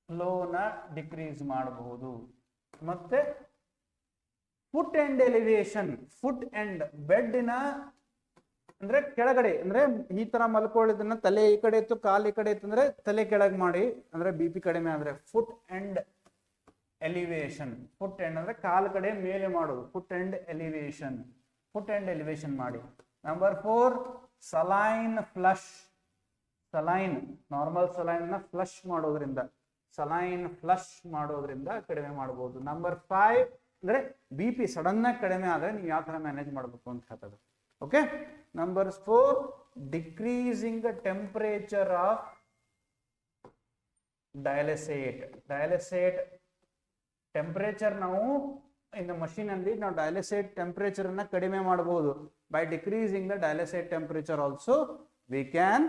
ಫ್ಲೋನ ಡಿಕ್ರೀಸ್ ಮಾಡಬಹುದು. ಮತ್ತೆ foot end elevation, foot end ಬೆಡ್ಡಿನ ಅಂದ್ರೆ ಕೆಳಗಡೆ, ಅಂದ್ರೆ ಈ ತರ ಮಲ್ಕೊಳ್ಳೋದನ್ನ ತಲೆ ಈ ಕಡೆ ಇತ್ತು ಕಾಲು ಈ ಕಡೆ ಇತ್ತು ಅಂದ್ರೆ ತಲೆ ಕೆಳಗೆ ಮಾಡಿ, ಅಂದ್ರೆ BP ಕಡಿಮೆ ಆದ್ರೆ foot end elevation. Foot end ಅಂದ್ರೆ ಕಾಲು ಕಡೆ ಮೇಲೆ ಮಾಡೋದು, ಫುಟ್ ಎಂಡ್ ಎಲಿವೇಶನ್ ಮಾಡಿ. Number 4 saline flush. Normal saline ನ ಫ್ಲಶ್ ಮಾಡೋದ್ರಿಂದ ಕಡಿಮೆ ಮಾಡಬಹುದು. ನಂಬರ್ 5 ಅಂದ್ರೆ BP ಸಡನ್ ಆಗಿ ಕಡಿಮೆ ಆದ್ರೆ ನೀವು ಯಾವ ತರ ಮ್ಯಾನೇಜ್ ಮಾಡಬೇಕು ಅಂತ ಹೇಳ್ತದೆ. ಓಕೆ, number 4 decreasing temperature of dialysate temperature. ನಾವು ಇನ್ ಮಷೀನ್ ಅಲ್ಲಿ ನಾವು ಡಯಾಲಿಸೇಟ್ ಟೆಂಪರೇಚರ್ ಅನ್ನ ಕಡಿಮೆ ಮಾಡಬಹುದು. By decreasing the dialysate temperature also we can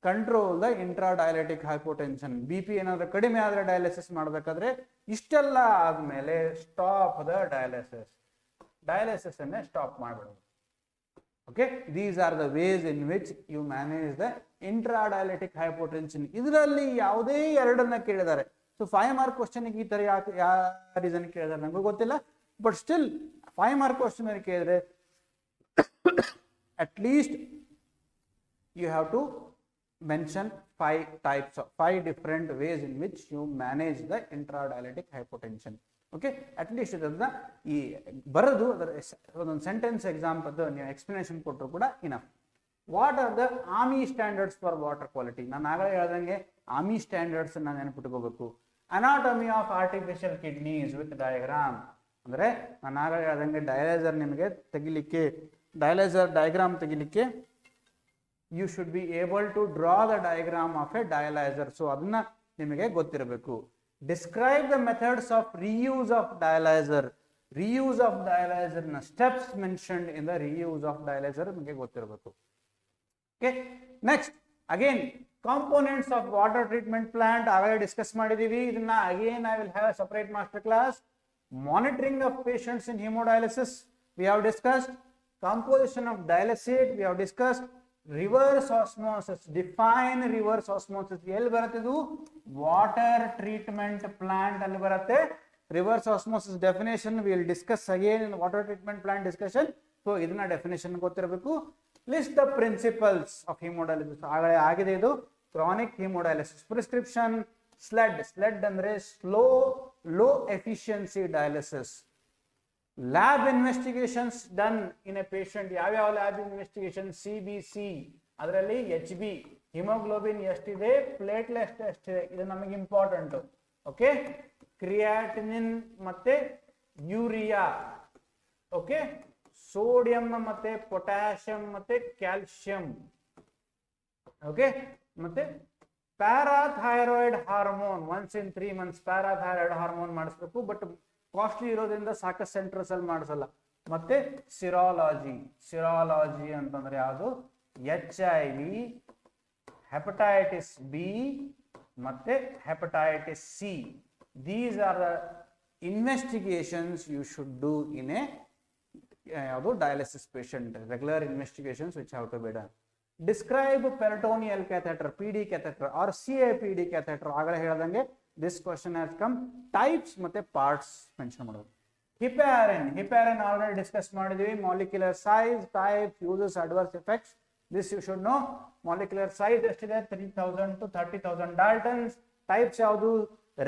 control the intradialytic hypotension. BP ಏನಾದ್ರೂ ಕಡಿಮೆ ಆದ್ರೆ ಡಯಾಲಿಸಿಸ್ ಮಾಡಬೇಕಾದ್ರೆ ಇಷ್ಟೆಲ್ಲ ಆದ್ಮೇಲೆ ಸ್ಟಾಪ್ ದ ಡಯಾಲಿಸಿಸ್ ಅನ್ನೇ ಸ್ಟಾಪ್ ಮಾಡಬಹುದು. Okay, these are the ways in which you manage the intradialytic hypotension. ಇದರಲ್ಲಿ ಯಾವುದೇ 2 ಕೇಳಿದ್ದಾರೆ. ಸೊ 5 ಮಾರ್ಕ್ ಕ್ವಶನ್ ಈ ತರ ಯಾವ ರೀಸನ್ ಕೇಳಿದಾರೆ ನಂಗೂ ಗೊತ್ತಿಲ್ಲ, ಬಟ್ ಸ್ಟಿಲ್ 5 ಮಾರ್ಕ್ ಕ್ವಶನ್ ಕೇಳಿದ್ರೆ at least you have to mention 5 different ways in which you manage the intradialytic hypotension. Okay, at least ಇದನ್ನ ಈ ಬರೆದು ಅದರ ಒಂದೊಂದು ಸೆಂಟೆನ್ಸ್ ಎಕ್ಸಾಂಪಲ್ ನೀವು ಎಕ್ಸ್ಪ್ಲನೇಷನ್ ಕೊಟ್ಟರು ಕೂಡ enough. What are the army standards for water quality? ನಾನು ಆಗಲೇ ಹೇಳ್ದಂಗೆ ಆರ್ಮಿ ಸ್ಟ್ಯಾಂಡರ್ಡ್ಸ್ ನಾನು ನೆನಪಿಟ್ಕೋಬೇಕು. Anatomy of artificial kidneys with diagram ಅಂದರೆ ನಾನು ಆಗಲೇ ಹೇಳ್ದಂಗೆ ಡಯಲೈಸರ್ ನಿಮಗೆ ತೆಗಿಲಿಕ್ಕೆ ಡಯಾಗ್ರಾಮ್ ತೆಗಿಲಿಕ್ಕೆ you should be able to draw the diagram of a dialyser. So ಅದನ್ನ ನಿಮಗೆ ಗೊತ್ತಿರಬೇಕು. Describe the methods of reuse of dialyser. Reuse of dialyser ನ steps mentioned in the reuse of dialyser ನಿಮಗೆ ಗೊತ್ತಿರಬೇಕು. Okay, next again components of water treatment plant ಆಗಲೇ ಡಿಸ್ಕಸ್ ಮಾಡಿದೀವಿ. ಇದನ್ನ again I will have a separate master class. Monitoring of patients in haemodialysis we have discussed. Composition of dialysate we have discussed. Reverse osmosis, define reverse osmosis. ಎಲ್ಲಿ ಬರುತ್ತೆ ಇದು? ವಾಟರ್ ಟ್ರೀಟ್ಮೆಂಟ್ ಪ್ಲಾಂಟ್ ಅಲ್ಲಿ ಬರುತ್ತೆ. Reverse osmosis definition we will discuss again in water treatment plant discussion. So ಇದನ್ನ ಡೆಫಿನೇಷನ್ ಗೊತ್ತಿರಬೇಕು. List the principles of haemodialysis ಆಗಲೇ ಆಗಿದೆ ಇದು. Chronic haemodialysis prescription. ಸ್ಲೆಡ್ ಅಂದ್ರೆ slow low efficiency dialysis. Lab investigations done in a patient. ಯಾವ್ಯಾವ ಲ್ಯಾಬ್ ಇನ್ವೆಸ್ಟಿಗೇಷನ್? CBC, ಅದರಲ್ಲಿ HB, ಹಿಮೋಗ್ಲೋಬಿನ್ ಎಷ್ಟಿದೆ, ಪ್ಲೇಟ್ಲೆಟ್ ಎಷ್ಟಿದೆ, ಇದು ನಮಗೆ ಇಂಪಾರ್ಟೆಂಟ್. ಓಕೆ, ಕ್ರಿಯಾಟಿನಿನ್ ಮತ್ತೆ ಯೂರಿಯಾ, ಓಕೆ, ಸೋಡಿಯಂ ಮತ್ತೆ ಪೊಟ್ಯಾಷಿಯಂ ಮತ್ತೆ ಕ್ಯಾಲ್ಸಿಯಂ, ಓಕೆ, ಮತ್ತೆ parathyroid hormone. 1 in 3 months parathyroid hormone ಮಾಡಿಸ್ಬೇಕು. ಬಟ್ ಕಾಸ್ಟ್ಲಿ ಇರೋದ್ರಿಂದ ಸಾಕಷ್ಟು ಸೆಂಟರ್ಸ್ ಅಲ್ಲಿ ಮಾಡಿಸಲ್ಲ. ಮತ್ತೆ ಸಿರಾಲಜಿ ಅಂತಂದ್ರೆ ಯಾವುದು? HIV, ಹೆಪಟೈಟಿಸ್ B ಮತ್ತೆ hepatitis C. These are the investigations you should do in a ಯಾವುದು dialysis patient. Regular investigations which have to be done. Describe peritoneal catheter, PD catheter or CAPD catheter. ಆಗಲೇ ಹೇಳ್ದಂಗೆ this question has come. Types ಮತ್ತೆ parts mention ಮಾಡೋದು. Heparin already discuss ಮಾಡಿದ್ವಿ. Molecular size, types, uses, adverse effects. This you should know. Molecular size ಎಷ್ಟಿದೆ? 3000 to 30,000 Daltons. Types ಯಾವುದು?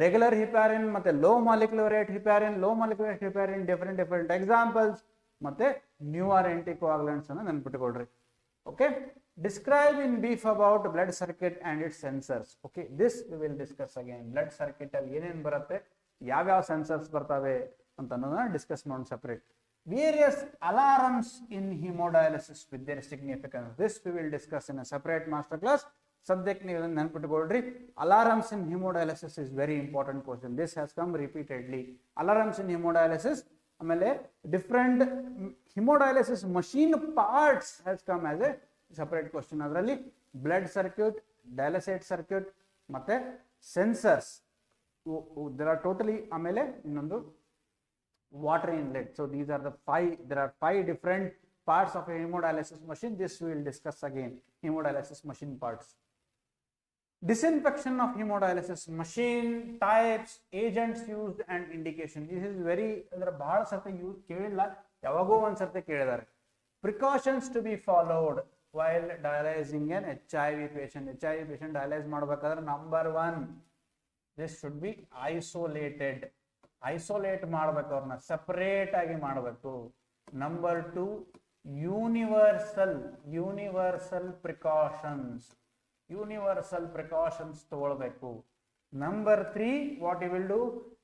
Regular heparin ಮತ್ತೆ low molecular weight heparin. Low molecular weight heparin different examples. ಮತ್ತೆ newer anticoagulants ಅನ್ನು ನೆನಪಿಟ್ಟುಕೊಳ್ಳ್ರಿ. Okay, describe in brief about blood circuit and its sensors. Okay, this we will discuss again. Blood circuit ಅಲ್ಲಿ ಏನೇನು ಬರುತ್ತೆ, ಯಾವ್ಯಾವ ಸೆನ್ಸರ್ಸ್ ಬರ್ತವೆ ಅಂತ ಅನ್ನೋದನ್ನ ಡಿಸ್ಕಸ್ ಮಾಡೋಣ separate. Various alarms in hemodialysis with their significance. This we will discuss in a separate master class. ಸದ್ಯಕ್ಕೆ ನೀವು ನೆನಪಿಟ್ಟುಕೊಳ್ಳ್ರಿ. Alarms in hemodialysis is very important question. This has come repeatedly. Alarms in hemodialysis. ಆಮೇಲೆ different haemodialysis machine parts has come as A separate question. ಅದರಲ್ಲಿ ಬ್ಲಡ್ ಸರ್ಕ್ಯೂಟ್, ಡಯಾಲಿಸೇಟ್ ಸರ್ಕ್ಯೂಟ್ ಮತ್ತೆ ಸೆನ್ಸರ್ಸ್ ದೇರ್ ಆರ್ ಟೋಟಲಿ. ಆಮೇಲೆ ಇನ್ನೊಂದು water inlet. So these are the 5 different parts of a hemodialysis machine. This we will discuss again. Hemodialysis machine parts. Disinfection of hemodialysis machine, types, agents used and indication. This is very ಅಂದ್ರೆ ಬಹಳ ಸರ್ತಿ ಯೂಸ್ ಕೇಳಿಲ್ಲ, ಯಾವಾಗೋ ಒಂದ್ ಸರ್ತಿ ಕೇಳಿದ್ದಾರೆ. Precautions to be followed while dialyzing an HIV patient. HIV patient dialyze ಮಾಡಬೇಕಾದ್ರೆ number 1, this should be isolated. Isolate ಮಾಡಬೇಕು, ಅವ್ರನ್ನ ಸೆಪರೇಟ್ ಆಗಿ ಮಾಡಬೇಕು. Number 2, universal precautions ತಗೊಳ್ಬೇಕು. Number 3, what you will do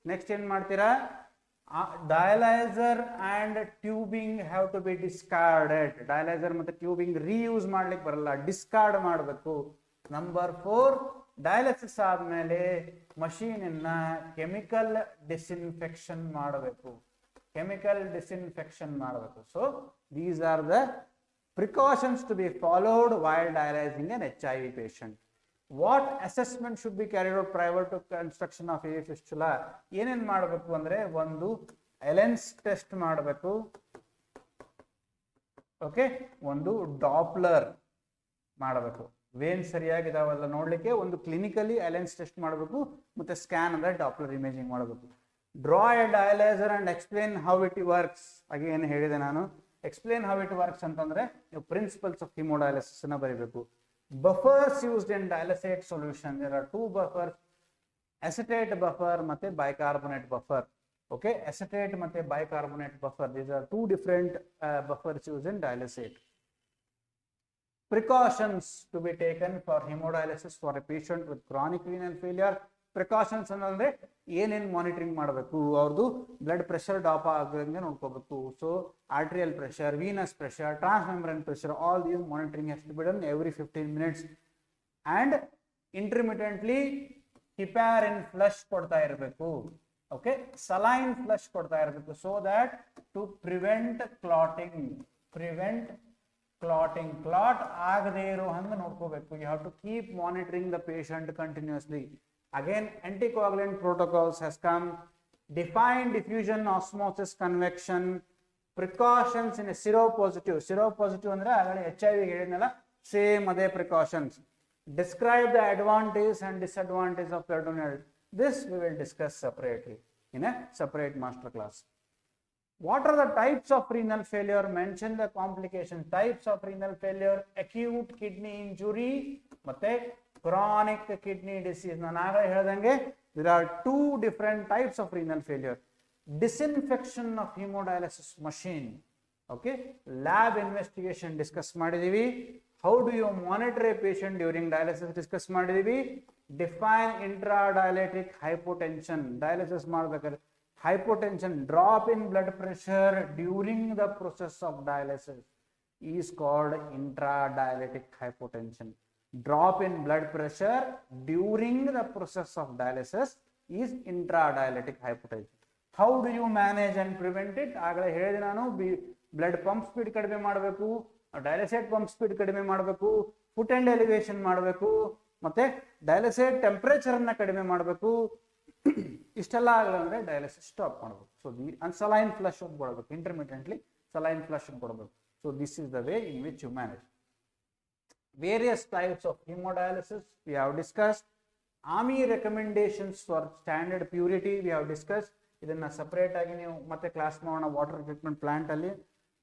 next ಏನ್ ಮಾಡ್ತೀರಾ? Dialyser and tubing have to be discarded. Dialyser ಮತ್ತೆ ಟ್ಯೂಬಿಂಗ್ ರೀಯೂಸ್ ಮಾಡ್ಲಿಕ್ಕೆ ಬರಲ್ಲ, ಡಿಸ್ಕಾರ್ಡ್ ಮಾಡಬೇಕು. ನಂಬರ್ 4, ಡಯಾಲಿಸಿಸ್ ಆದ್ಮೇಲೆ ಮಷೀನ್ ಅನ್ನ ಕೆಮಿಕಲ್ ಡಿಸ್ಇನ್ಫೆಕ್ಷನ್ ಮಾಡಬೇಕು. So these are the precautions to be followed while dialyzing an HIV patient. What assessment should be carried out prior to construction of AV fistula? ಏನೇನ್ ಮಾಡಬೇಕು ಅಂದ್ರೆ, ಒಂದು ಎಲೆನ್ಸ್ ಟೆಸ್ಟ್ ಮಾಡಬೇಕು, ಓಕೆ, ಒಂದು ಡಾಪ್ಲರ್ ಮಾಡಬೇಕು, ವೇನ್ ಸರಿಯಾಗಿದಾವಲ್ಲ ನೋಡ್ಲಿಕ್ಕೆ ಒಂದು ಕ್ಲಿನಿಕಲಿ ಎಲೆನ್ಸ್ ಟೆಸ್ಟ್ ಮಾಡಬೇಕು, ಮತ್ತೆ ಸ್ಕ್ಯಾನ್ ಅಂದ್ರೆ ಡಾಪ್ಲರ್ ಇಮೇಜಿಂಗ್ ಮಾಡಬೇಕು. Draw A dialyser and explain how it works. ಹಾಗೆ ಏನು ಹೇಳಿದೆ ನಾನು, ಎಕ್ಸ್ಪ್ಲೇನ್ ಹೌ ಇಟ್ ವರ್ಕ್ಸ್ ಅಂತಂದ್ರೆ ನೀವು ಪ್ರಿನ್ಸಿಪಲ್ಸ್ ಆಫ್ ಹಿಮೋಡಯಾಲಿಸಿಸ್ ನ ಬರೀಬೇಕು. Buffers used in dialysate solution. There are 2 buffers, acetate buffer ಮತ್ತೆ ಬೈಕಾರ್ಬೊನೇಟ್ ಬಫರ್. ಓಕೆ, ಅಸಿಟೇಟ್ ಮತ್ತೆ bicarbonate buffer, these are two different buffers used in dialysate. Precautions to be taken for hemodialysis for a patient with chronic renal failure. Precautions ಅಂದ್ರೆ ಏನೇನು ಮಾನಿಟರಿಂಗ್ ಮಾಡಬೇಕು, ಅವ್ರದ್ದು ಬ್ಲಡ್ ಪ್ರೆಷರ್ ಡ್ರಾಪ್ ಆಗದಂಗೆ ನೋಡ್ಕೋಬೇಕು. So arterial pressure, venous pressure, transmembrane pressure, all these monitoring has to be done every 15 minutes. And intermittently heparin flush ಕೊಡ್ತಾ ಇರಬೇಕು. ಓಕೆ, ಸಲೈನ್ ಫ್ಲಶ್ ಕೊಡ್ತಾ ಇರಬೇಕು, so that to prevent clot ಆಗದೇ ಇರೋ ಹಂಗೆ ನೋಡ್ಕೋಬೇಕು. You have to keep monitoring the patient continuously. Again, anticoagulant protocols has come, defined diffusion, osmosis, convection, precautions in a seropositive ಅಂದ್ರೆ ಆಗಲೇ HIV ಹೇಳಿದ್ನಲ್ಲ, ಸೇಮ್ ಅದೇ precautions. Describe the advantages and disadvantages of peritoneal. This we will discuss separately in a separate master class. What are the types of renal failure? Mention the complications. Types of renal failure: acute kidney injury ಮತ್ತೆ chronic kidney disease. ನಾನು ಆಗಲೇ ಹೇಳಿದಂಗೆ there are two different types of renal failure. Disinfection of hemodialysis machine. Okay, lab investigation discuss ಮಾಡಿದೀವಿ. How do you monitor a patient during dialysis discuss ಮಾಡಿದೀವಿ. Define intradialytic hypotension. Dialysis ಮಾಡಬೇಕಾದ್ರೆ hypotension, drop in blood pressure during the process of dialysis is called intradialytic hypotension. Drop in blood pressure during the process of dialysis is intradialytic hypotension. How do you manage and prevent it? ಆಗಲೇ ಹೇಳಿದೆ ನಾನು, ಬ್ಲಡ್ ಪಂಪ್ ಸ್ಪೀಡ್ ಕಡಿಮೆ ಮಾಡಬೇಕು, ಡಯಾಲಿಸೇಟ್ ಪಂಪ್ ಸ್ಪೀಡ್ ಕಡಿಮೆ ಮಾಡಬೇಕು, ಫುಟ್ ಅಂಡ್ ಎಲಿವೇಶನ್ ಮಾಡಬೇಕು, ಮತ್ತೆ ಡಯಾಲಿಸೇಟ್ ಟೆಂಪರೇಚರ್ ಅನ್ನ ಕಡಿಮೆ ಮಾಡಬೇಕು. ಇಷ್ಟೆಲ್ಲ ಆಗಲ್ಲ ಅಂದ್ರೆ ಡಯಾಲಿಸಿಸ್ ಸ್ಟಾಪ್ ಮಾಡಬೇಕು. ಸೊ ಸಲೈನ್ ಫ್ಲಶ್ ಅಂತ ಕೊಡಬೇಕು, ಇಂಟರ್ಮಿಟೆಂಟ್ಲಿ ಸಲೈನ್ ಫ್ಲಶ್ ಅಂತ ಕೊಡಬೇಕು. So this is the way in which you manage. Various types of hemodialysis we have discussed. Army recommendations for standard purity we have discussed. ಇದನ್ನ ಸಪರೇಟ್ ಆಗಿ ನೀವು ಮತ್ತೆ ಕ್ಲಾಸ್ ಮಾಡೋಣ ವಾಟರ್ ಟ್ರೀಟ್ಮೆಂಟ್ ಪ್ಲಾಂಟ್ ಅಲ್ಲಿ.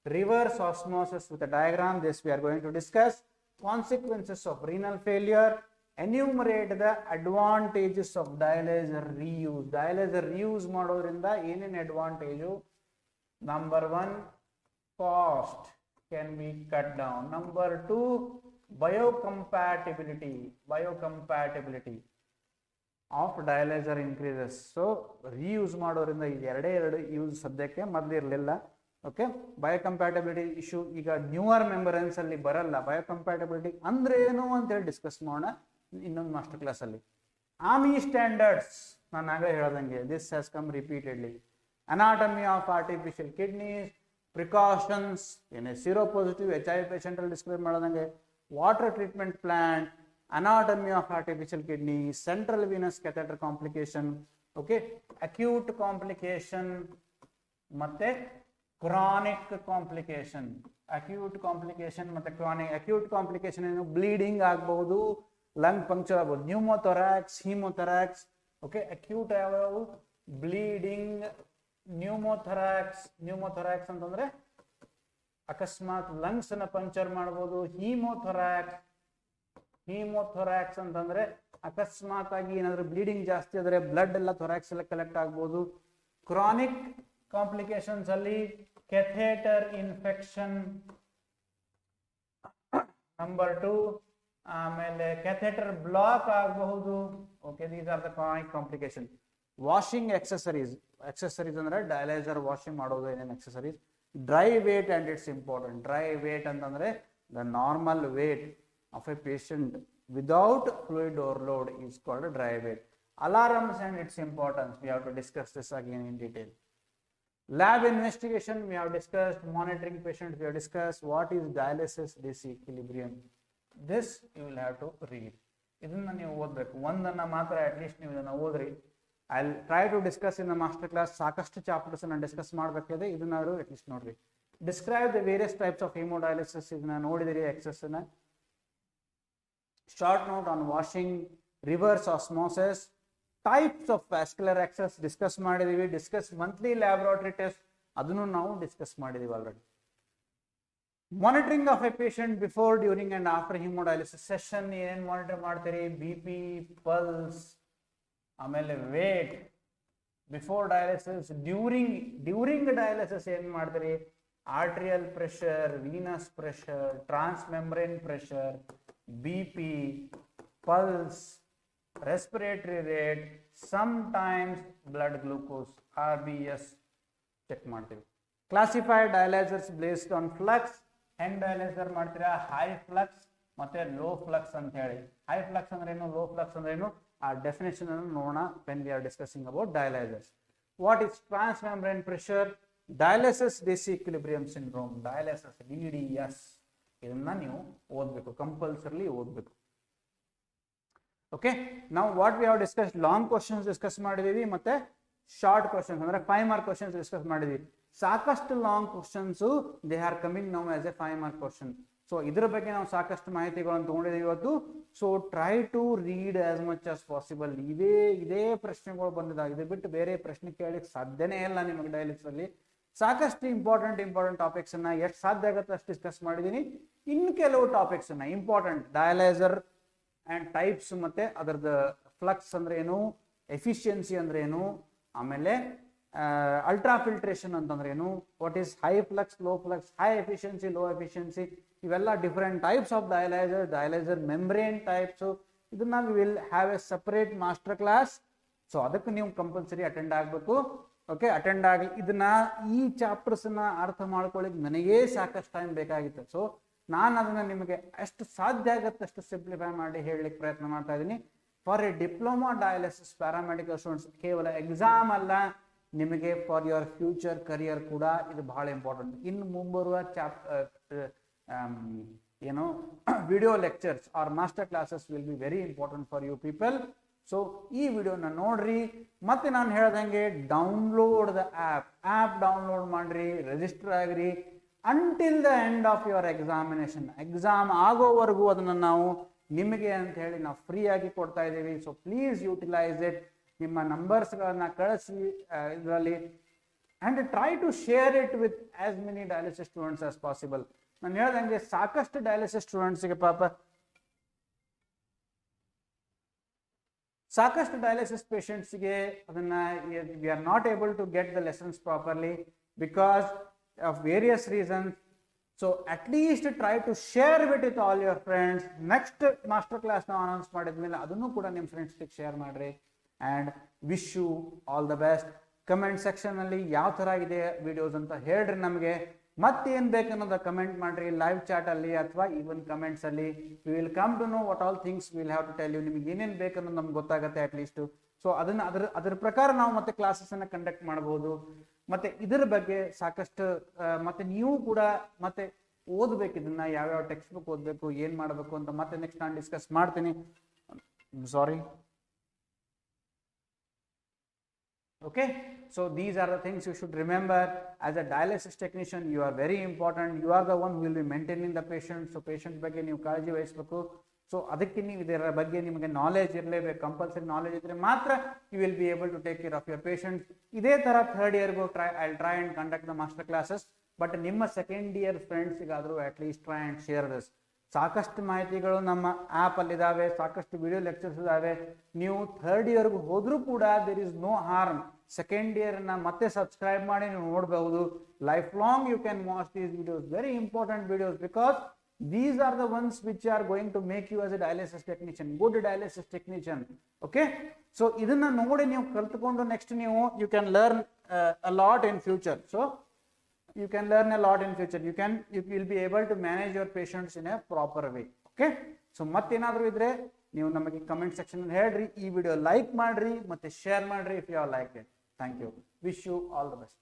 Reverse osmosis with diagram, this we are going to discuss. Consequences of renal failure. Enumerate the advantages of dialyzer reuse. Dialyzer reuse ಮಾಡೋದ್ರಿಂದ ಏನೇನು advantage? Number 1, cost can be cut down. Number 2, biocompatibility of dialyzer increases. So reuse ಮಾಡೋದ್ರಿಂದ ಇದು ಎರಡೇ ಯೂಸ್ ಸದ್ಯಕ್ಕೆ, ಮೊದಲು ಇರಲಿಲ್ಲ. ಓಕೆ, ಬಯೋಕಂಪ್ಯಾಟಿಬಿಲಿಟಿ ಇಶ್ಯೂ ಈಗ ನ್ಯೂವರ್ ಮೆಂಬರೆನ್ಸ್ ಅಲ್ಲಿ ಬರಲ್ಲ. ಬಯೋಕಂಪ್ಯಾಟಿಬಿಲಿಟಿ ಅಂದ್ರೆ ಏನು ಅಂತೇಳಿ ಡಿಸ್ಕಸ್ ಮಾಡೋಣ ಇನ್ನೊಂದು ಮಾಸ್ಟರ್ ಕ್ಲಾಸ್ ಅಲ್ಲಿ. ಆರ್ಮಿ ಸ್ಟ್ಯಾಂಡರ್ಡ್ಸ್ ನಾನು ಆಗಲೇ ಹೇಳ್ದಂಗೆ, this has come repeatedly. Anatomy of artificial kidneys, precautions ಏನೇ ಸಿರೋಪಾಸಿಟಿವ್ HIV ಪೇಷಂಟ್ ಅಲ್ಲಿ ಡಿಸ್ಕ್ರೈಬ್ ಮಾಡೋದಂಗೆ, water treatment plant, anatomy of artificial kidney, central venous catheter complication, okay, acute complication ಮತ್ತೆ chronic complication. acute complication ಮತ್ತೆ chronic. acute complication ಏನು? bleeding ಆಗಬಹುದು, lung puncture ಆಗಬಹುದು, pneumothorax, hemothorax. okay, acute ಯಾವ್ಯಾವು? bleeding, pneumothorax ಅಂತಂದ್ರೆ ಅಕಸ್ಮಾತ್ ಲಂಗ್ಸ್ ಅನ್ನ ಪಂಕ್ಚರ್ ಮಾಡಬಹುದು. ಹೀಮೋಥೊರಾಕ್ಸ್ ಅಂತಂದ್ರೆ ಅಕಸ್ಮಾತ್ ಆಗಿ ಏನಾದ್ರು ಬ್ಲೀಡಿಂಗ್ ಜಾಸ್ತಿ ಆದ್ರೆ ಬ್ಲಡ್ ಎಲ್ಲ ಥೊರಾಕ್ಸ್ ಎಲ್ಲ ಕಲೆಕ್ಟ್ ಆಗ್ಬೋದು. ಕ್ರಾನಿಕ್ ಕಾಂಪ್ಲಿಕೇಶನ್ಸ್ ಅಲ್ಲಿ ಕೆಥೇಟರ್ ಇನ್ಫೆಕ್ಷನ್ ನಂಬರ್ 2, ಆಮೇಲೆ ಕೆಥೇಟರ್ ಬ್ಲಾಕ್ ಆಗಬಹುದು. Okay, these are the chronic complication. Washing accessories ಅಂದ್ರೆ ಡಯಾಲೈಸರ್ ವಾಷಿಂಗ್ ಮಾಡೋದು ಏನೇನು accessories. Dry weight and it's important. Dry weight ಅಂತಂದ್ರೆ the normal weight of a patient without fluid overload is called dry weight. Alarms and its importance, we have to discuss this again in detail. Lab investigation we have discussed. Monitoring patients we have discussed. What is dialysis disequilibrium? This you will have to read. ಇದನ್ನ ನೀವು ಓದಬೇಕು. ಒಂದನ್ನ ಮಾತ್ರ at least ನೀವು ಇದನ್ನ ಓದ್ರಿ. I'll try to discuss in the master class. ಸಾಕಷ್ಟು ಚಾಪ್ಟರ್ಸ್ ಅನ್ನ ಡಿಸ್ಕಸ್ ಮಾಡಬೇಕಿದೆ, ಇದನ್ನಾದ್ರು at least ನೋಡ್ರಿ. Describe the various types of hemodialysis. ಇದನ್ನ ನೋಡಿದಿರಿ ಎಕ್ಸಸ್ ನ. Short note on washing, reverse osmosis, types of vascular access discuss ಮಾಡಿದೀವಿ. ಡಿಸ್ಕಸ್ ಮಂತ್ಲಿ ಲ್ಯಾಬೊರೇಟರಿ ಟೆಸ್ಟ್, ಅದನ್ನು ನಾವು ಡಿಸ್ಕಸ್ ಮಾಡಿದೀವಿ already. Monitoring of a patient before, during and after haemodialysis session ಏನ್ ಮಾನಿಟರ್ ಮಾಡ್ತೀರಿ? BP, ಪಲ್ಸ್, ಆಮೇಲೆ weight, before dialysis, during dialysis ಏನ್ ಮಾಡ್ತೀರಿ? Arterial pressure, venous pressure, transmembrane pressure, BP, pulse, respiratory rate, sometimes blood glucose, RBS check ಮಾಡ್ತೀವಿ. Classified dialysers based on flux. ಹೆಂಗ್ ಡಯಾಲೈಸರ್ ಮಾಡ್ತೀರಾ? ಹೈ ಫ್ಲಕ್ಸ್ ಮತ್ತೆ ಲೋ ಫ್ಲಕ್ಸ್ ಅಂತ ಹೇಳಿ. ಹೈ ಫ್ಲಕ್ಸ್ ಅಂದ್ರೆ ಏನು, ಲೋ ಫ್ಲಕ್ಸ್ ಅಂದ್ರೆ ಏನು, ಆ ಡೆಫಿನೇಷನ್ ಅನ್ನು ನೋಡೋಣ when we are discussing about dialyzers. What is transmembrane pressure? Dialysis disequilibrium syndrome, dialysis DDS. ಇದನ್ನ ನೀವು ಓದಬೇಕು, ಕಂಪಲ್ಸರಿಲಿ ಓದಬೇಕು. ಓಕೆ, ನಾವು what we have discuss, long questions discuss ಮಾಡಿದೀವಿ ಮತ್ತೆ ಶಾರ್ಟ್ ಕ್ವಶನ್ಸ್ ಅಂದ್ರೆ 5 ಮಾರ್ಕ್ ಕ್ವಶನ್ಸ್ ಡಿಸ್ಕಸ್ ಮಾಡಿದೀವಿ. ಸಾಕಷ್ಟು long questions they are coming now as a 5 mark question. So ಇದ್ರ ಬಗ್ಗೆ ನಾವು ಸಾಕಷ್ಟು ಮಾಹಿತಿಗಳನ್ನು ತಗೊಂಡಿದ್ದೀವಿ ಇವತ್ತು. So try to read as much as possible. ಇದೇ ಪ್ರಶ್ನೆಗಳು ಬಂದಿದ್ದಾವೆ, ಇದು ಬಿಟ್ಟು ಬೇರೆ ಪ್ರಶ್ನೆ ಕೇಳಲಿಕ್ಕೆ ಸಾಧ್ಯನೇ ಇಲ್ಲ ನಿಮಗೆ ಡಯಾಲಿಸಿಸ್ ಅಲ್ಲಿ. ಸಾಕಷ್ಟು ಇಂಪಾರ್ಟೆಂಟ್ ಟಾಪಿಕ್ಸ್ ಅನ್ನ ಎಷ್ಟು ಸಾಧ್ಯ ಆಗುತ್ತೆ ಅಷ್ಟು ಡಿಸ್ಕಸ್ ಮಾಡಿದೀನಿ. ಇನ್ನು ಕೆಲವು ಟಾಪಿಕ್ಸ್ ಅನ್ನ ಇಂಪಾರ್ಟೆಂಟ್ ಡಯಾಲೈಸರ್ ಅಂಡ್ ಟೈಪ್ಸ್, ಮತ್ತೆ ಅದರದ ಫ್ಲಕ್ಸ್ ಅಂದ್ರೆ ಏನು, ಎಫಿಷಿಯನ್ಸಿ ಅಂದ್ರೆ ಏನು, ಆಮೇಲೆ ಅಲ್ಟ್ರಾ ಫಿಲ್ಟ್ರೇಷನ್ ಅಂತಂದ್ರೆ ಏನು, what is high flux, low flux, high efficiency, low efficiency, ಇವೆಲ್ಲ different types of dialyser membrane types. ಇದನ್ನ we will have a separate master class. So ಅದಕ್ಕೆ ನೀವು ಕಂಪಲ್ಸರಿ ಅಟೆಂಡ್ ಆಗಬೇಕು. ಓಕೆ, ಅಟೆಂಡ್ ಆಗಲಿ. ಇದನ್ನ ಈ ಚಾಪ್ಟರ್ಸ್ ನ ಅರ್ಥ ಮಾಡ್ಕೊಳ್ಳಿಕ್ಕೆ ನನಗೇ ಸಾಕಷ್ಟು ಟೈಮ್ ಬೇಕಾಗಿತ್ತು. ಸೊ ನಾನು ಅದನ್ನ ನಿಮಗೆ ಎಷ್ಟು ಸಾಧ್ಯ ಆಗುತ್ತೆ ಅಷ್ಟು ಸಿಂಪ್ಲಿಫೈ ಮಾಡಿ ಹೇಳಲಿಕ್ಕೆ ಪ್ರಯತ್ನ ಮಾಡ್ತಾ ಇದ್ದೀನಿ. For A diploma dialysis paramedical students ಕೇವಲ ಎಕ್ಸಾಮ್ ಅಲ್ಲ, ನಿಮಗೆ ಫಾರ್ ಯುವರ್ ಫ್ಯೂಚರ್ ಕರಿಯರ್ ಕೂಡ ಇದು ಬಹಳ ಇಂಪಾರ್ಟೆಂಟ್. ಇನ್ನು ಮುಂಬರುವ ಏನು video lectures are master classes will be very important for you people. So ಈ ವಿಡಿಯೋನ ನೋಡ್ರಿ, ಮತ್ತೆ ನಾನು ಹೇಳ್ದಂಗೆ ಡೌನ್ಲೋಡ್ ದ ಆ್ಯಪ್ ಡೌನ್ಲೋಡ್ ಮಾಡ್ರಿ, ರಿಜಿಸ್ಟರ್ ಆಗ್ರಿ until the end of your examination. Exam ಆಗೋವರೆಗೂ ಅದನ್ನ ನಾವು ನಿಮಗೆ ಅಂತ ಹೇಳಿ ನಾವು ಫ್ರೀ ಆಗಿ ಕೊಡ್ತಾ ಇದ್ದೀವಿ. So please utilise it. ನಿಮ್ಮ ನಂಬರ್ಸ್ಗಳನ್ನ ಕಳಿಸಿ ಇದರಲ್ಲಿ, and try to share it with as many dialysis students as possible. ನಾನು ಹೇಳ್ದಂಗೆ ಸಾಕಷ್ಟು ಡಯಾಲಿಸಿಸ್ ಸ್ಟೂಡೆಂಟ್ಸ್ಗೆ ಸಾಕಷ್ಟು ಡಯಾಲಿಸಿಸ್ ಪೇಷಂಟ್ಸ್ಗೆ ಅದನ್ನ we are not able to get the lessons properly because of various reasons. So at least try to share with all your friends. Next master class ನಾವು ಅನೌನ್ಸ್ ಮಾಡಿದ್ಮೇಲೆ ಅದನ್ನು ಕೂಡ ನಿಮ್ಮ ಫ್ರೆಂಡ್ಸ್ಗೆ ಶೇರ್ ಮಾಡ್ರಿ. And wish you all the best. Comment section ಅಲ್ಲಿ ಯಾವ ತರ ಇದೆ ವಿಡಿಯೋಸ್ ಅಂತ ಹೇಳ್ರಿ ನಮಗೆ. ಮತ್ತೇನ್ ಬೇಕನ್ನೋದ ಕಮೆಂಟ್ ಮಾಡ್ರಿ ಲೈವ್ ಚಾಟ್ ಅಲ್ಲಿ ಅಥವಾ ಈವನ್ ಕಮೆಂಟ್ಸ್ ಅಲ್ಲಿ. We will come to know what all things will have to tell you. ನಿಮ್ಗೆ ಏನೇನ್ ಬೇಕನ್ನೋದು ನಮ್ಗೆ ಗೊತ್ತಾಗುತ್ತೆ ಅಟ್ ಲೀಸ್ಟ್. ಸೊ ಅದನ್ನ ಅದರ ಪ್ರಕಾರ ನಾವು ಮತ್ತೆ ಕ್ಲಾಸಸ್ ಅನ್ನ ಕಂಡಕ್ಟ್ ಮಾಡಬಹುದು. ಮತ್ತೆ ಇದರ ಬಗ್ಗೆ ಸಾಕಷ್ಟು ಮತ್ತೆ ನೀವು ಕೂಡ ಮತ್ತೆ ಓದ್ಬೇಕು, ಇದನ್ನ ಯಾವ್ಯಾವ ಟೆಕ್ಸ್ಟ್ ಬುಕ್ ಓದ್ಬೇಕು, ಏನ್ ಮಾಡಬೇಕು ಅಂತ ಮತ್ತೆ ನೆಕ್ಸ್ಟ್ ನಾನು ಡಿಸ್ಕಸ್ ಮಾಡ್ತೀನಿ. ಸಾರಿ. Okay, so these are the things you should remember. As a dialysis technician, you are very important. You are the one who will be maintaining the patient. So patient ಬಗ್ಗೆ ನೀವು ಕಾಳಜಿ ವಹಿಸಬೇಕು. ಸೊ ಅದಕ್ಕೆ ನೀವು ಇದರ ಬಗ್ಗೆ ನಿಮಗೆ ನಾಲೆಜ್ ಇರಲೇಬೇಕು. ಕಂಪಲ್ಸರಿ ನಾಲೆಜ್ ಇದ್ರೆ ಮಾತ್ರ you will be able to take care of your patient. ಇದೇ ತರ ಥರ್ಡ್ ಇಯರ್ಗೂ I try and conduct the master classes. But ನಿಮ್ಮ ಸೆಕೆಂಡ್ ಇಯರ್ ಫ್ರೆಂಡ್ಸ್ಗಾದರೂ at least try and share this. ಸಾಕಷ್ಟು ಮಾಹಿತಿಗಳು ನಮ್ಮ ಆ್ಯಪ್ ಅಲ್ಲಿ ಇದಾವೆ, ಸಾಕಷ್ಟು ವಿಡಿಯೋ ಲೆಕ್ಚರ್ಸ್ ಇದಾವೆ. ನೀವು ಥರ್ಡ್ ಇಯರ್ಗೂ ಹೋದ್ರೂ ಕೂಡ there is no harm. Second year ನ ಮತ್ತೆ ಸಬ್ಸ್ಕ್ರೈಬ್ ಮಾಡಿ ನೀವು ನೋಡಬಹುದು. Life long you can watch these videos, very important videos, because these are the ones which are going to make you as a dialysis technician, good dialysis technician. Okay, so idana ನೋಡಿ ನೀವು ಕಲ್ತುಕೊಂಡು ನೆಕ್ಸ್ಟ್ ನೀವು you can learn a lot in future. So you can learn a lot in future. You will be able to manage your patients in a proper way. Okay, so ಮತ್ತೇನಾದರೂ ಇದ್ರೆ ನೀವು ನಮಗೆ ಕಮೆಂಟ್ ಸೆಕ್ಷನ್ ಅಲ್ಲಿ ಹೇಳ್ರಿ. ಈ ವಿಡಿಯೋ ಲೈಕ್ ಮಾಡ್ರಿ ಮತ್ತೆ ಶೇರ್ ಮಾಡ್ರಿ if you have liked it. Thank you. Wish you all the best.